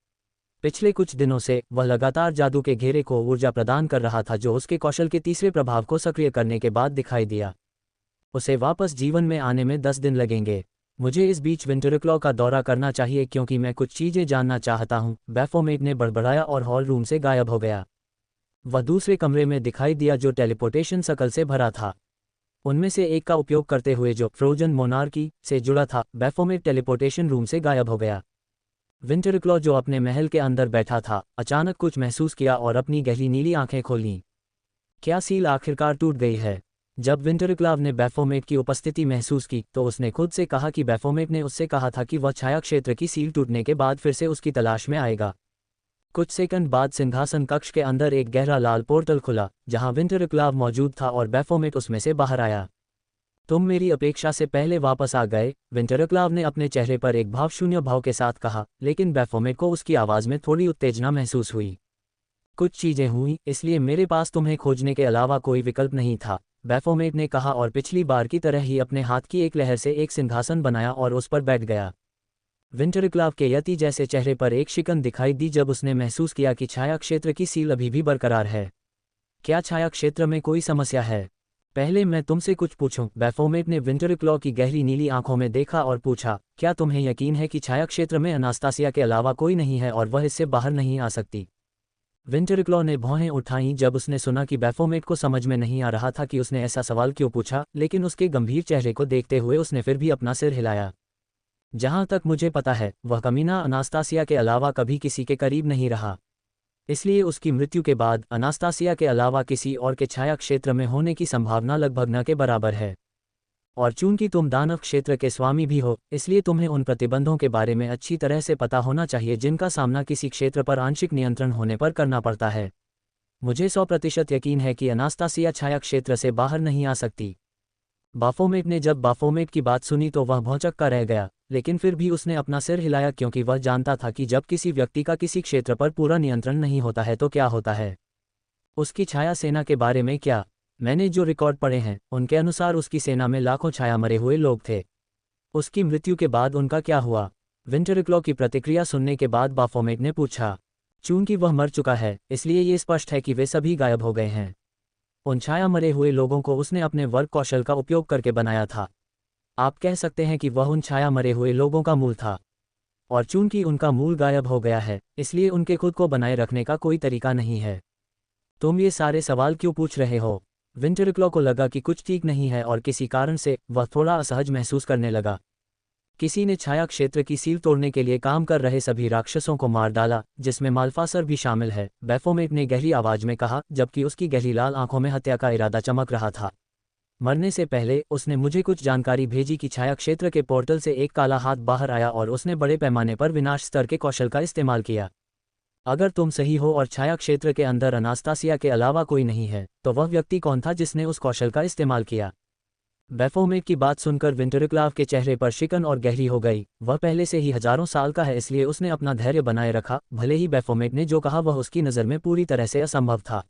पिछले कुछ दिनों से वह लगातार जादू के घेरे को ऊर्जा प्रदान कर रहा था जो उसके कौशल के तीसरे प्रभाव को सक्रिय करने के बाद दिखाई दिया। उसे वापस जीवन में आने में 10 दिन लगेंगे। मुझे इस बीच विंटरक्लॉ का दौरा करना चाहिए क्योंकि मैं कुछ चीज़ें जानना चाहता हूँ, बैफोमेट ने बड़बड़ाया और हॉल रूम से गायब हो गया। वह दूसरे कमरे में दिखाई दिया जो टेलीपोर्टेशन शकल से भरा था। उनमें से एक का उपयोग करते हुए जो फ्रोजन मोनार्की से जुड़ा था, बैफोमेट टेलीपोर्टेशन रूम से गायब हो गया। विंटरक्लॉ जो अपने महल के अंदर बैठा था, अचानक कुछ महसूस किया और अपनी गहरी नीली आंखें खोलीं। क्या सील आखिरकार टूट गई है? जब विंटरक्लॉ ने बैफोमेट की उपस्थिति महसूस की तो उसने खुद से कहा कि बैफोमेट ने उससे कहा था कि वह छाया क्षेत्र की सील टूटने के बाद फिर से उसकी तलाश में आएगा। कुछ सेकंड बाद सिंहासन कक्ष के अंदर एक गहरा लाल पोर्टल खुला जहां विंटरक्लॉ मौजूद था और बैफोमेट उसमें से बाहर आया। तुम मेरी अपेक्षा से पहले वापस आ गए, विंटरक्लॉ ने अपने चेहरे पर एक भावशून्य भाव के साथ कहा, लेकिन बैफोमेट को उसकी आवाज़ में थोड़ी उत्तेजना महसूस हुई। कुछ चीज़ें हुई, इसलिए मेरे पास तुम्हें खोजने के अलावा कोई विकल्प नहीं था, बैफोमेट ने कहा और पिछली बार की तरह ही अपने हाथ की एक लहर से एक सिंहासन बनाया और उस पर बैठ गया। विंटरक्लॉ के यति जैसे चेहरे पर एक शिकन दिखाई दी जब उसने महसूस किया कि छाया क्षेत्र की सील अभी भी बरकरार है। क्या छाया क्षेत्र में कोई समस्या है? पहले मैं तुमसे कुछ पूछूं, बैफोमेट ने विंटरक्लॉ की गहरी नीली आंखों में देखा और पूछा, क्या तुम्हें यकीन है कि छाया क्षेत्र में अनास्तासिया के अलावा कोई नहीं है और वह इससे बाहर नहीं आ सकती? विंटरक्लॉ ने भौहें उठाईं जब उसने सुना कि बैफोमेट को समझ में नहीं आ रहा था कि उसने ऐसा सवाल क्यों पूछा, लेकिन उसके गंभीर चेहरे को देखते हुए उसने फिर भी अपना सिर हिलाया। जहां तक मुझे पता है, वह कमीना अनास्तासिया के अलावा कभी किसी के करीब नहीं रहा, इसलिए उसकी मृत्यु के बाद अनास्तासिया के अलावा किसी और के छाया क्षेत्र में होने की संभावना लगभग न के बराबर है। और चूंकि तुम दानव क्षेत्र के स्वामी भी हो, इसलिए तुम्हें उन प्रतिबंधों के बारे में अच्छी तरह से पता होना चाहिए जिनका सामना किसी क्षेत्र पर आंशिक नियंत्रण होने पर करना पड़ता है। मुझे 100% यकीन है कि अनास्तासिया छाया क्षेत्र से बाहर नहीं आ सकती। बाफोमेट ने जब बाफोमेट की बात सुनी तो वह भौंचक्का रह गया, लेकिन फिर भी उसने अपना सिर हिलाया क्योंकि वह जानता था कि जब किसी व्यक्ति का किसी क्षेत्र पर पूरा नियंत्रण नहीं होता है तो क्या होता है। उसकी छाया सेना के बारे में क्या? मैंने जो रिकॉर्ड पढ़े हैं उनके अनुसार उसकी सेना में लाखों छाया मरे हुए लोग थे। उसकी मृत्यु के बाद उनका क्या हुआ? विंटरक्लॉ की प्रतिक्रिया सुनने के बाद बाफोमेट ने पूछा। चूंकि वह मर चुका है, इसलिए ये स्पष्ट है कि वे सभी गायब हो गए हैं। उन छाया मरे हुए लोगों को उसने अपने वर्क कौशल का उपयोग करके बनाया था। आप कह सकते हैं कि वह उन छाया मरे हुए लोगों का मूल था। और चूंकि उनका मूल गायब हो गया है, इसलिए उनके खुद को बनाए रखने का कोई तरीका नहीं है। तुम ये सारे सवाल क्यों पूछ रहे हो? विंटरक्लॉ को लगा कि कुछ ठीक नहीं है और किसी कारण से वह थोड़ा असहज महसूस करने लगा। किसी ने छाया क्षेत्र की सील तोड़ने के लिए काम कर रहे सभी राक्षसों को मार डाला, जिसमें माल्फासर भी शामिल है, बैफोमेट ने गहरी आवाज में कहा, जबकि उसकी गहरी लाल आंखों में हत्या का इरादा चमक रहा था। मरने से पहले उसने मुझे कुछ जानकारी भेजी कि छाया क्षेत्र के पोर्टल से एक काला हाथ बाहर आया और उसने बड़े पैमाने पर विनाश स्तर के कौशल का इस्तेमाल किया। अगर तुम सही हो और छाया क्षेत्र के अंदर अनास्तासिया के अलावा कोई नहीं है, तो वह व्यक्ति कौन था जिसने उस कौशल का इस्तेमाल किया? बैफोमेट की बात सुनकर विंटरक्लॉ के चेहरे पर शिकन और गहरी हो गई। वह पहले से ही हजारों साल का है, इसलिए उसने अपना धैर्य बनाए रखा, भले ही बैफोमेट ने जो कहा वह उसकी नज़र में पूरी तरह से असंभव था।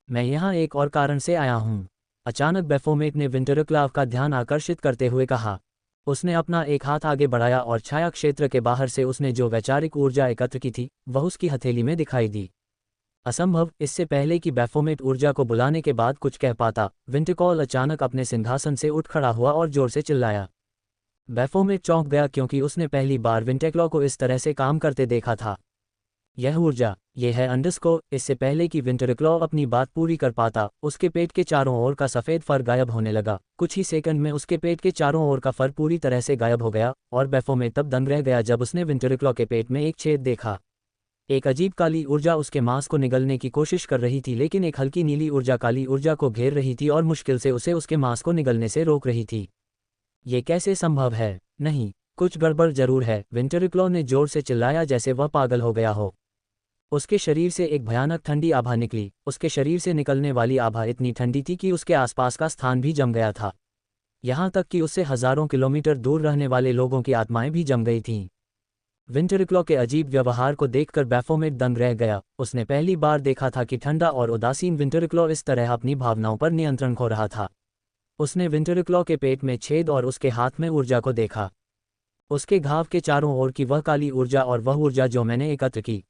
मैं यहाँ एक और कारण से आया हूँ, अचानक बैफोमेट ने विंटरक्लॉ का ध्यान आकर्षित करते हुए कहा। उसने अपना एक हाथ आगे बढ़ाया और छाया क्षेत्र के बाहर से उसने जो वैचारिक ऊर्जा एकत्र की थी वह उसकी हथेली में दिखाई दी। असंभव! इससे पहले कि बैफोमेट ऊर्जा को बुलाने के बाद कुछ कह पाता, विंटरक्लॉ अचानक अपने सिंहासन से उठ खड़ा हुआ और जोर से चिल्लाया। बैफोमेट चौंक गया क्योंकि उसने पहली बार विंटरक्लॉ को इस तरह से काम करते देखा था। यह ऊर्जा, यह है अंडरस्को। इससे पहले कि विंटरक्लॉ अपनी बात पूरी कर पाता, उसके पेट के चारों ओर का सफ़ेद फर गायब होने लगा। कुछ ही सेकंड में उसके पेट के चारों ओर का फर पूरी तरह से गायब हो गया और बैफोमेट तब दंग रह गया जब उसने विंटरक्लॉ के पेट में एक छेद देखा। एक अजीब काली ऊर्जा उसके मांस को निगलने की कोशिश कर रही थी, लेकिन एक हल्की नीली ऊर्जा काली ऊर्जा को घेर रही थी और मुश्किल से उसे उसके मांस को निगलने से रोक रही थी। ये कैसे संभव है? नहीं, कुछ गड़बड़ जरूर है, विंटरक्लॉ ने जोर से चिल्लाया जैसे वह पागल हो गया हो। उसके शरीर से एक भयानक ठंडी आभा निकली। उसके शरीर से निकलने वाली आभा इतनी ठंडी थी कि उसके आसपास का स्थान भी जम गया था। यहाँ तक कि उससे हजारों किलोमीटर दूर रहने वाले लोगों की आत्माएं भी जम गई थीं। विंटरक्लॉ के अजीब व्यवहार को देखकर बैफोमेट दंग रह गया। उसने पहली बार देखा था कि ठंडा और उदासीन विंटरक्लॉ इस तरह अपनी भावनाओं पर नियंत्रण खो रहा था। उसने विंटरक्लॉ के पेट में छेद और उसके हाथ में ऊर्जा को देखा, उसके घाव के चारों ओर की वह काली ऊर्जा और वह ऊर्जा जो मैंने एकत्र की।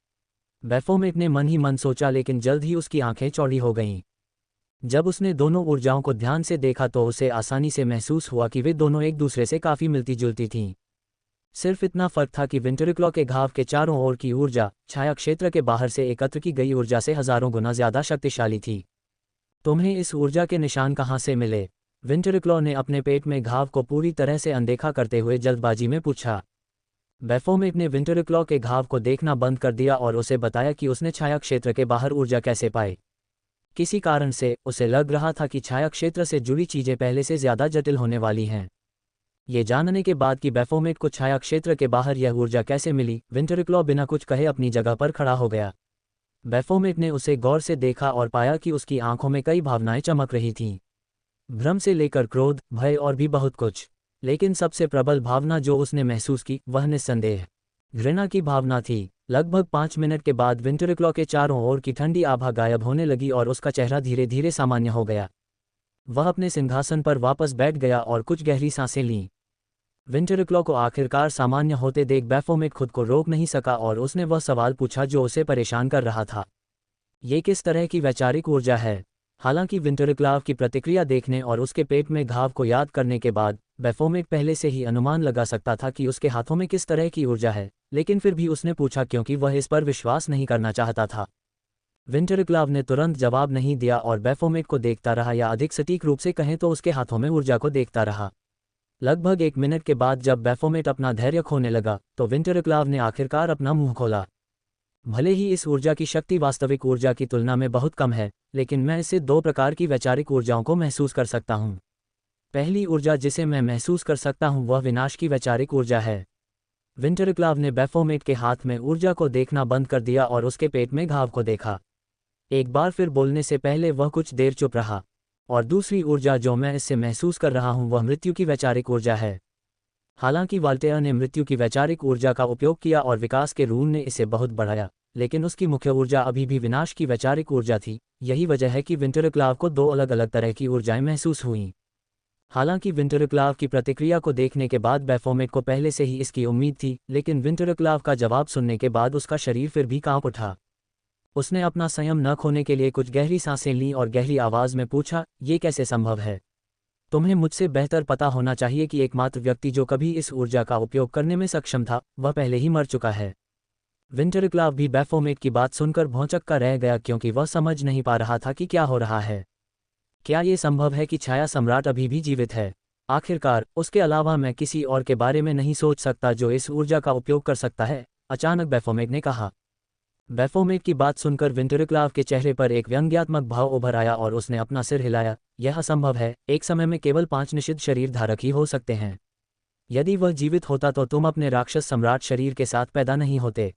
बैफोमेट ने मन ही मन सोचा, लेकिन जल्द ही उसकी आंखें चौड़ी हो गईं। जब उसने दोनों ऊर्जाओं को ध्यान से देखा तो उसे आसानी से महसूस हुआ कि वे दोनों एक दूसरे से काफ़ी मिलती जुलती थीं। सिर्फ इतना फर्क था कि विंटरक्लॉ के घाव के चारों ओर की ऊर्जा छाया क्षेत्र के बाहर से एकत्र की गई ऊर्जा से हजारों गुना ज्यादा शक्तिशाली थी। तुम्हें इस ऊर्जा के निशान कहाँ से मिले? विंटरक्लॉ ने अपने पेट में घाव को पूरी तरह से अनदेखा करते हुए जल्दबाजी में पूछा। बैफोमेट ने विंटरक्लॉ के घाव को देखना बंद कर दिया और उसे बताया कि उसने छाया क्षेत्र के बाहर ऊर्जा कैसे पाई। किसी कारण से उसे लग रहा था कि छाया क्षेत्र से जुड़ी चीजें पहले से ज्यादा जटिल होने वाली हैं। ये जानने के बाद कि बैफोमेट को छाया क्षेत्र के बाहर यह ऊर्जा कैसे मिली, विंटरक्लॉ बिना कुछ कहे अपनी जगह पर खड़ा हो गया। बैफोमेट ने उसे गौर से देखा और पाया कि उसकी आंखों में कई भावनाएं चमक रही थीं, भ्रम से लेकर क्रोध, भय और भी बहुत कुछ। लेकिन सबसे प्रबल भावना जो उसने महसूस की वह निस्संदेह घृणा की भावना थी। लगभग 5 मिनट के बाद विंटरक्लॉ के चारों ओर की ठंडी आभा गायब होने लगी और उसका चेहरा धीरे धीरे सामान्य हो गया। वह अपने सिंहासन पर वापस बैठ गया और कुछ गहरी सांसें लीं। विंटरक्लॉ को आखिरकार सामान्य होते देख बैफोमेट खुद को रोक नहीं सका और उसने वह सवाल पूछा जो उसे परेशान कर रहा था। ये किस तरह की वैचारिक ऊर्जा है? हालांकि विंटरक्लॉ की प्रतिक्रिया देखने और उसके पेट में घाव को याद करने के बाद बैफोमेट पहले से ही अनुमान लगा सकता था कि उसके हाथों में किस तरह की ऊर्जा है, लेकिन फिर भी उसने पूछा क्योंकि वह इस पर विश्वास नहीं करना चाहता था। विंटरक्लॉ ने तुरंत जवाब नहीं दिया और बैफोमेट को देखता रहा, या अधिक सटीक रूप से कहें तो उसके हाथों में ऊर्जा को देखता रहा। लगभग 1 मिनट के बाद जब बैफोमेट अपना धैर्य खोने लगा तो विंटरक्लॉ ने आखिरकार अपना मुंह खोला। भले ही इस ऊर्जा की शक्ति वास्तविक ऊर्जा की तुलना में बहुत कम है, लेकिन मैं इससे 2 प्रकार की वैचारिक ऊर्जाओं को महसूस कर सकता हूँ। पहली ऊर्जा जिसे मैं महसूस कर सकता हूँ वह विनाश की वैचारिक ऊर्जा है। विंटरक्लाव ने बैफोमेट के हाथ में ऊर्जा को देखना बंद कर दिया और उसके पेट में घाव को देखा। एक बार फिर बोलने से पहले वह कुछ देर चुप रहा। और दूसरी ऊर्जा जो मैं इससे महसूस कर रहा हूँ वह मृत्यु की वैचारिक ऊर्जा है। हालांकि वॉल्टेयर ने मृत्यु की वैचारिक ऊर्जा का उपयोग किया और विकास के रूल ने इसे बहुत बढ़ाया, लेकिन उसकी मुख्य ऊर्जा अभी भी विनाश की वैचारिक ऊर्जा थी। यही वजह है कि विंटरक्लाव को दो अलग अलग तरह की ऊर्जाएं महसूस हुईं। हालांकि विंटरक्लाव की प्रतिक्रिया को देखने के बाद बैफोमेट को पहले से ही इसकी उम्मीद थी, लेकिन विंटरक्लाव का जवाब सुनने के बाद उसका शरीर फिर भी कांप उठा। उसने अपना संयम न खोने के लिए कुछ गहरी सांसें लीं और गहरी आवाज में पूछा, ये कैसे संभव है? तुम्हें मुझसे बेहतर पता होना चाहिए कि एकमात्र व्यक्ति जो कभी इस ऊर्जा का उपयोग करने में सक्षम था वह पहले ही मर चुका है। विंटरक्लाव भी बैफोमेट की बात सुनकर भौंचक्का रह गया, क्योंकि वह समझ नहीं पा रहा था कि क्या हो रहा है। क्या ये संभव है कि छाया सम्राट अभी भी जीवित है? आखिरकार उसके अलावा मैं किसी और के बारे में नहीं सोच सकता जो इस ऊर्जा का उपयोग कर सकता है, अचानक बैफोमेट ने कहा। बैफोमेट की बात सुनकर विंटरक्लाव के चेहरे पर एक व्यंग्यात्मक भाव उभर आया और उसने अपना सिर हिलाया। यह असंभव है, एक समय में केवल 5 निषिद्ध शरीर धारक ही हो सकते हैं। यदि वह जीवित होता तो तुम अपने राक्षस सम्राट शरीर के साथ पैदा नहीं होते।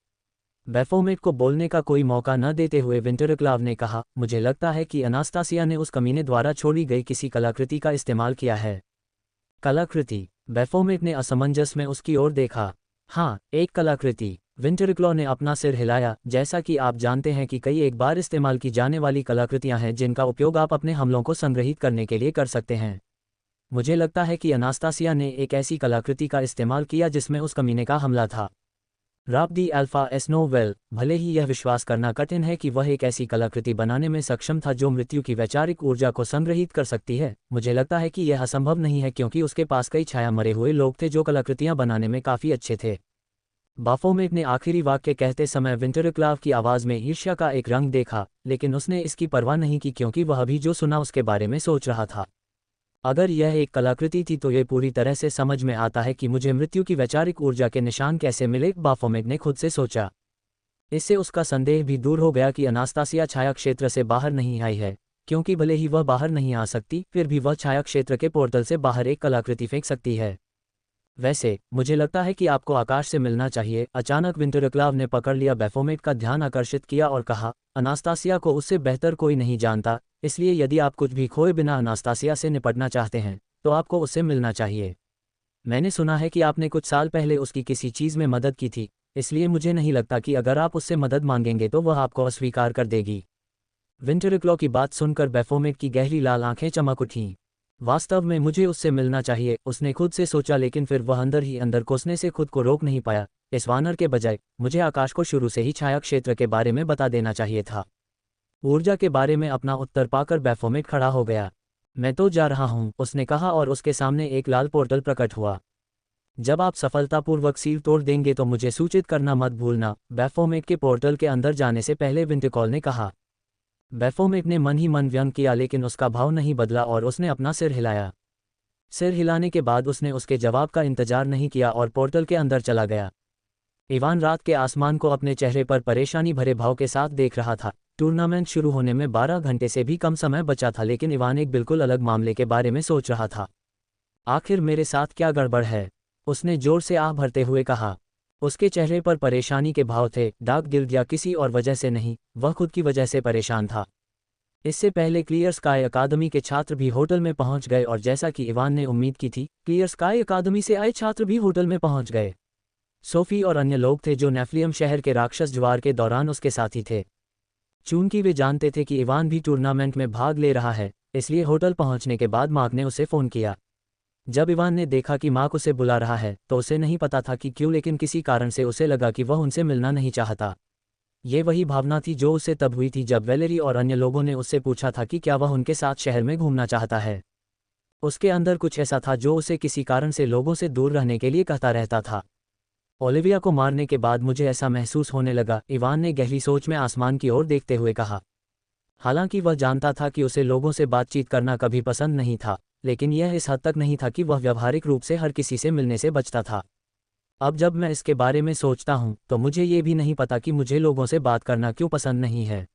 बैफोमेट को बोलने का कोई मौका न देते हुए विंटरक्लाव ने कहा, मुझे लगता है कि अनास्तासिया ने उस कमीने द्वारा छोड़ी गई किसी कलाकृति का इस्तेमाल किया है। कलाकृति? बैफोमेट ने असमंजस में उसकी ओर देखा। हाँ, एक कलाकृति। विंटरक्लॉ ने अपना सिर हिलाया। जैसा कि आप जानते हैं कि कई एक बार इस्तेमाल की जाने वाली कलाकृतियां हैं जिनका उपयोग आप अपने हमलों को संग्रहित करने के लिए कर सकते हैं। मुझे लगता है कि अनास्तासिया ने एक ऐसी कलाकृति का इस्तेमाल किया जिसमें उस कमीने का हमला था। राब दी अल्फा एस्नोवेल, भले ही यह विश्वास करना कठिन है कि वह एक ऐसी कलाकृति बनाने में सक्षम था जो मृत्यु की वैचारिक ऊर्जा को संग्रहित कर सकती है, मुझे लगता है कि यह असंभव नहीं है क्योंकि उसके पास कई छाया मरे हुए लोग थे जो कलाकृतियां बनाने में काफ़ी अच्छे थे। बाफोमेट ने आखिरी वाक्य कहते समय विंटरक्लाव की आवाज़ में ईर्ष्या का एक रंग देखा, लेकिन उसने इसकी परवाह नहीं की क्योंकि वह अभी जो सुना उसके बारे में सोच रहा था। अगर यह एक कलाकृति थी तो यह पूरी तरह से समझ में आता है कि मुझे मृत्यु की वैचारिक ऊर्जा के निशान कैसे मिले, बाफोमेट ने खुद से सोचा। इससे उसका संदेह भी दूर हो गया कि अनास्तासिया छाया क्षेत्र से बाहर नहीं आई है, क्योंकि भले ही वह बाहर नहीं आ सकती फिर भी वह छाया क्षेत्र के पोर्टल से बाहर एक कलाकृति फेंक सकती है। वैसे मुझे लगता है कि आपको आकाश से मिलना चाहिए। अचानक विंटरक्लाव ने पकड़ लिया बैफोमेट का ध्यान आकर्षित किया और कहा, अनास्तासिया को उससे बेहतर कोई नहीं जानता, इसलिए यदि आप कुछ भी खोए बिना अनास्तासिया से निपटना चाहते हैं तो आपको उससे मिलना चाहिए। मैंने सुना है कि आपने कुछ साल पहले उसकी किसी चीज़ में मदद की थी, इसलिए मुझे नहीं लगता कि अगर आप उससे मदद मांगेंगे तो वह आपको अस्वीकार कर देगी। विंटरक्लॉ की बात सुनकर बैफोमेट की गहरी लाल आंखें चमक उठीं। वास्तव में मुझे उससे मिलना चाहिए, उसने खुद से सोचा, लेकिन फिर वह अंदर ही अंदर कोसने से खुद को रोक नहीं पाया। इस वानर के बजाय मुझे आकाश को शुरू से ही छाया क्षेत्र के बारे में बता देना चाहिए था। ऊर्जा के बारे में अपना उत्तर पाकर बैफोमेट खड़ा हो गया। मैं तो जा रहा हूँ, उसने कहा और उसके सामने एक लाल पोर्टल प्रकट हुआ। जब आप सफलतापूर्वक सील तोड़ देंगे तो मुझे सूचित करना मत भूलना, बैफोमेट के पोर्टल के अंदर जाने से पहले विंटरक्लॉ ने कहा। बैफोमेट ने मन ही मन व्यंग किया, लेकिन उसका भाव नहीं बदला और उसने अपना सिर हिलाया। सिर हिलाने के बाद उसने उसके जवाब का इंतजार नहीं किया और पोर्टल के अंदर चला गया। इवान रात के आसमान को अपने चेहरे पर परेशानी भरे भाव के साथ देख रहा था। टूर्नामेंट शुरू होने में 12 घंटे से भी कम समय बचा था, लेकिन इवान एक बिल्कुल अलग मामले के बारे में सोच रहा था। आखिर मेरे साथ क्या गड़बड़ है? उसने जोर से आह भरते हुए कहा। उसके चेहरे पर परेशानी के भाव थे, डार्क गिल्ड या किसी और वजह से नहीं, वह खुद की वजह से परेशान था। इससे पहले क्लियर स्काई अकादमी के छात्र भी होटल में पहुंच गए और जैसा कि इवान ने उम्मीद की थी, क्लियर स्काई अकादमी से आए छात्र भी होटल में पहुंच गए। सोफी और अन्य लोग थे जो नेफ्लियम शहर के राक्षस ज्वार के दौरान उसके साथी थे। चूंकि वे जानते थे कि इवान भी टूर्नामेंट में भाग ले रहा है, इसलिए होटल पहुंचने के बाद मार्क ने उसे फ़ोन किया। जब इवान ने देखा कि मार्क उसे बुला रहा है तो उसे नहीं पता था कि क्यों, लेकिन किसी कारण से उसे लगा कि वह उनसे मिलना नहीं चाहता। ये वही भावना थी जो उसे तब हुई थी जब वैलेरी और अन्य लोगों ने उससे पूछा था कि क्या वह उनके साथ शहर में घूमना चाहता है। उसके अंदर कुछ ऐसा था जो उसे किसी कारण से लोगों से दूर रहने के लिए कहता रहता था। ओलिविया को मारने के बाद मुझे ऐसा महसूस होने लगा, इवान ने गहरी सोच में आसमान की ओर देखते हुए कहा। हालांकि वह जानता था कि उसे लोगों से बातचीत करना कभी पसंद नहीं था, लेकिन यह इस हद तक नहीं था कि वह व्यावहारिक रूप से हर किसी से मिलने से बचता था। अब जब मैं इसके बारे में सोचता हूँ तो मुझे ये भी नहीं पता कि मुझे लोगों से बात करना क्यों पसंद नहीं है।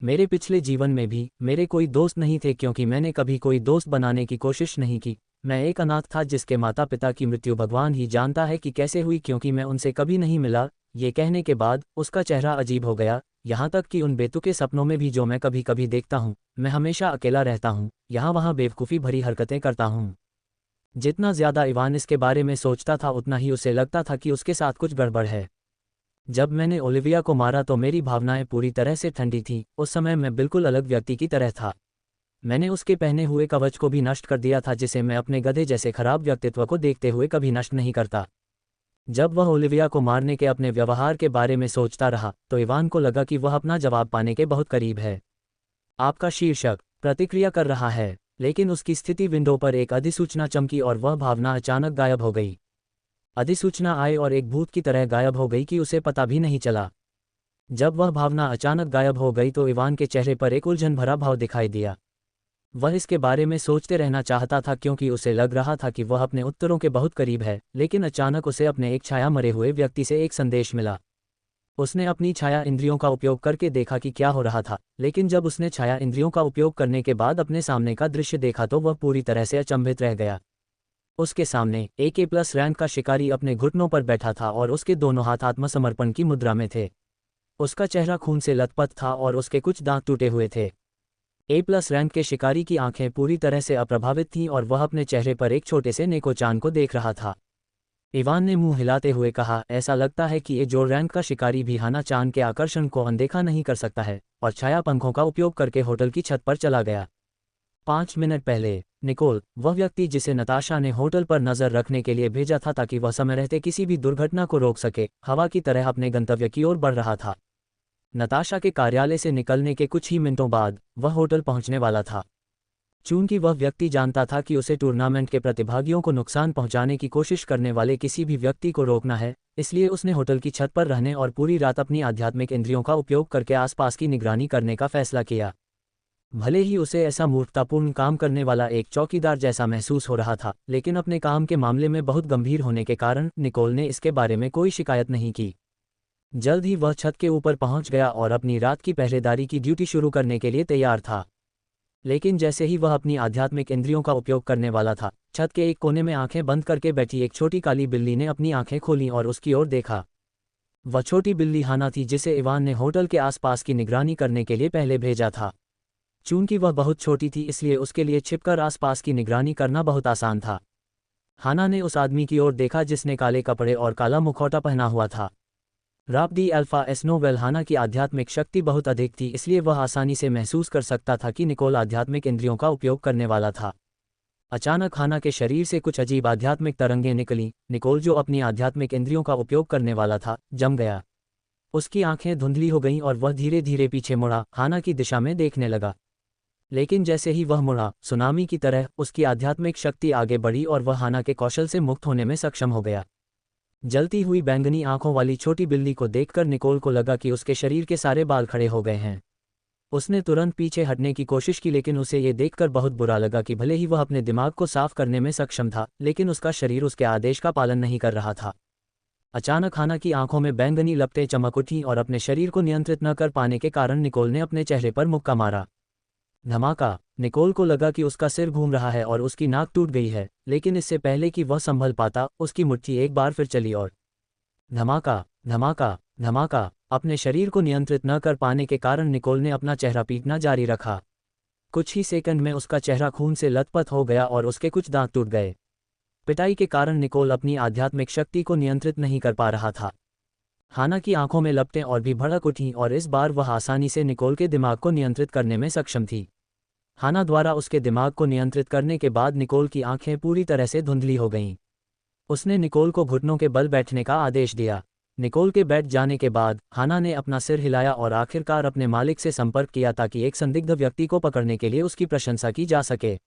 मेरे पिछले जीवन में भी मेरे कोई दोस्त नहीं थे क्योंकि मैंने कभी कोई दोस्त बनाने की कोशिश नहीं की। मैं एक अनाथ था जिसके माता पिता की मृत्यु भगवान ही जानता है कि कैसे हुई, क्योंकि मैं उनसे कभी नहीं मिला। ये कहने के बाद उसका चेहरा अजीब हो गया, यहाँ तक कि उन बेतुके सपनों में भी जो मैं कभी कभी देखता हूँ, मैं हमेशा अकेला रहता हूँ, यहाँ वहाँ बेवकूफ़ी भरी हरकतें करता हूँ। जितना ज़्यादा इवान इसके बारे में सोचता था उतना ही उसे लगता था कि उसके साथ कुछ गड़बड़ है। जब मैंने ओलिविया को मारा तो मेरी भावनाएं पूरी तरह से ठंडी थीं। उस समय मैं बिल्कुल अलग व्यक्ति की तरह था। मैंने उसके पहने हुए कवच को भी नष्ट कर दिया था, जिसे मैं अपने गधे जैसे खराब व्यक्तित्व को देखते हुए कभी नष्ट नहीं करता। जब वह ओलिविया को मारने के अपने व्यवहार के बारे में सोचता रहा तो इवान को लगा कि वह अपना जवाब पाने के बहुत करीब है। आपका शीर्षक प्रतिक्रिया कर रहा है, लेकिन उसकी स्थिति विंडो पर एक अधिसूचना चमकी और वह भावना अचानक गायब हो गई। अधिसूचना आई और एक भूत की तरह गायब हो गई कि उसे पता भी नहीं चला। जब वह भावना अचानक गायब हो गई तो इवान के चेहरे पर एक उलझन भरा भाव दिखाई दिया। वह इसके बारे में सोचते रहना चाहता था क्योंकि उसे लग रहा था कि वह अपने उत्तरों के बहुत करीब है, लेकिन अचानक उसे अपने एक छाया मरे हुए व्यक्ति से एक संदेश मिला। उसने अपनी छाया इंद्रियों का उपयोग करके देखा कि क्या हो रहा था, लेकिन जब उसने छाया इंद्रियों का उपयोग करने के बाद अपने सामने का दृश्य देखा तो वह पूरी तरह से अचंभित रह गया। उसके सामने AK+ रैंक का शिकारी अपने घुटनों पर बैठा था और उसके दोनों हाथ आत्मसमर्पण की मुद्रा में थे। उसका चेहरा खून से लथपथ था और उसके कुछ दांत टूटे हुए थे। A+ रैंक के शिकारी की आंखें पूरी तरह से अप्रभावित थीं और वह अपने चेहरे पर एक छोटे से नेको-चान को देख रहा था। इवान ने मुंह हिलाते हुए कहा, ऐसा लगता है कि ये जो रैंक का शिकारी भी हाना-चान के आकर्षण को अनदेखा नहीं कर सकता है, और छाया पंखों का उपयोग करके होटल की छत पर चला गया। 5 मिनट पहले निकोल, वह व्यक्ति जिसे नताशा ने होटल पर नजर रखने के लिए भेजा था ताकि वह समय रहते किसी भी दुर्घटना को रोक सके, हवा की तरह अपने गंतव्य की ओर बढ़ रहा था। नताशा के कार्यालय से निकलने के कुछ ही मिनटों बाद वह होटल पहुंचने वाला था। चूंकि वह व्यक्ति जानता था कि उसे टूर्नामेंट के प्रतिभागियों को नुकसान पहुंचाने की कोशिश करने वाले किसी भी व्यक्ति को रोकना है, इसलिए उसने होटल की छत पर रहने और पूरी रात अपनी आध्यात्मिक इंद्रियों का उपयोग करके आसपास की निगरानी करने का फैसला किया। भले ही उसे ऐसा मूर्खतापूर्ण काम करने वाला एक चौकीदार जैसा महसूस हो रहा था, लेकिन अपने काम के मामले में बहुत गंभीर होने के कारण निकोल ने इसके बारे में कोई शिकायत नहीं की। जल्द ही वह छत के ऊपर पहुंच गया और अपनी रात की पहरेदारी की ड्यूटी शुरू करने के लिए तैयार था। लेकिन जैसे ही वह अपनी आध्यात्मिक इंद्रियों का उपयोग करने वाला था, छत के एक कोने में आंखें बंद करके बैठी एक छोटी काली बिल्ली ने अपनी आंखें खोलीं और उसकी ओर देखा। वह छोटी बिल्ली हाना थी जिसे इवान ने होटल के आसपास की निगरानी करने के लिए पहले भेजा था। चूंकि वह बहुत छोटी थी इसलिए उसके लिए छिपकर आसपास की निगरानी करना बहुत आसान था। हाना ने उस आदमी की ओर देखा जिसने काले कपड़े और काला मुखौटा पहना हुआ था। राब अल्फा एस्नोवेल हाना की आध्यात्मिक शक्ति बहुत अधिक थी, इसलिए वह आसानी से महसूस कर सकता था कि निकोल आध्यात्मिक इंद्रियों का उपयोग करने वाला था। अचानक हाना के शरीर से कुछ अजीब आध्यात्मिक तरंगें निकलीं। निकोल, जो अपनी आध्यात्मिक इंद्रियों का उपयोग करने वाला था, जम गया। उसकी आंखें धुंधली हो गईं और वह धीरे धीरे पीछे मुड़ा, हाना की दिशा में देखने लगा। लेकिन जैसे ही वह मुड़ा, सुनामी की तरह उसकी आध्यात्मिक शक्ति आगे बढ़ी और वह हाना के कौशल से मुक्त होने में सक्षम हो गया। जलती हुई बैंगनी आंखों वाली छोटी बिल्ली को देखकर निकोल को लगा कि उसके शरीर के सारे बाल खड़े हो गए हैं। उसने तुरंत पीछे हटने की कोशिश की, लेकिन उसे ये देखकर बहुत बुरा लगा कि भले ही वह अपने दिमाग को साफ करने में सक्षम था, लेकिन उसका शरीर उसके आदेश का पालन नहीं कर रहा था। अचानक हाना की आंखों में बैंगनी लपटें चमक उठीं और अपने शरीर को नियंत्रित न कर पाने के कारण निकोल ने अपने चेहरे पर मुक्का मारा। धमाका! निकोल को लगा कि उसका सिर घूम रहा है और उसकी नाक टूट गई है, लेकिन इससे पहले कि वह संभल पाता, उसकी मुट्ठी एक बार फिर चली और धमाका, धमाका, धमाका! अपने शरीर को नियंत्रित न कर पाने के कारण निकोल ने अपना चेहरा पीटना जारी रखा। कुछ ही सेकंड में उसका चेहरा खून से लथपथ हो गया और उसके कुछ दांत टूट गए। पिटाई के कारण निकोल अपनी आध्यात्मिक शक्ति को नियंत्रित नहीं कर पा रहा था। हाना की आंखों में लपटें और भी भड़क उठीं और इस बार वह आसानी से निकोल के दिमाग को नियंत्रित करने में सक्षम थी। हाना द्वारा उसके दिमाग को नियंत्रित करने के बाद निकोल की आंखें पूरी तरह से धुंधली हो गईं। उसने निकोल को घुटनों के बल बैठने का आदेश दिया। निकोल के बैठ जाने के बाद हाना ने अपना सिर हिलाया और आखिरकार अपने मालिक से संपर्क किया ताकि एक संदिग्ध व्यक्ति को पकड़ने के लिए उसकी प्रशंसा की जा सके।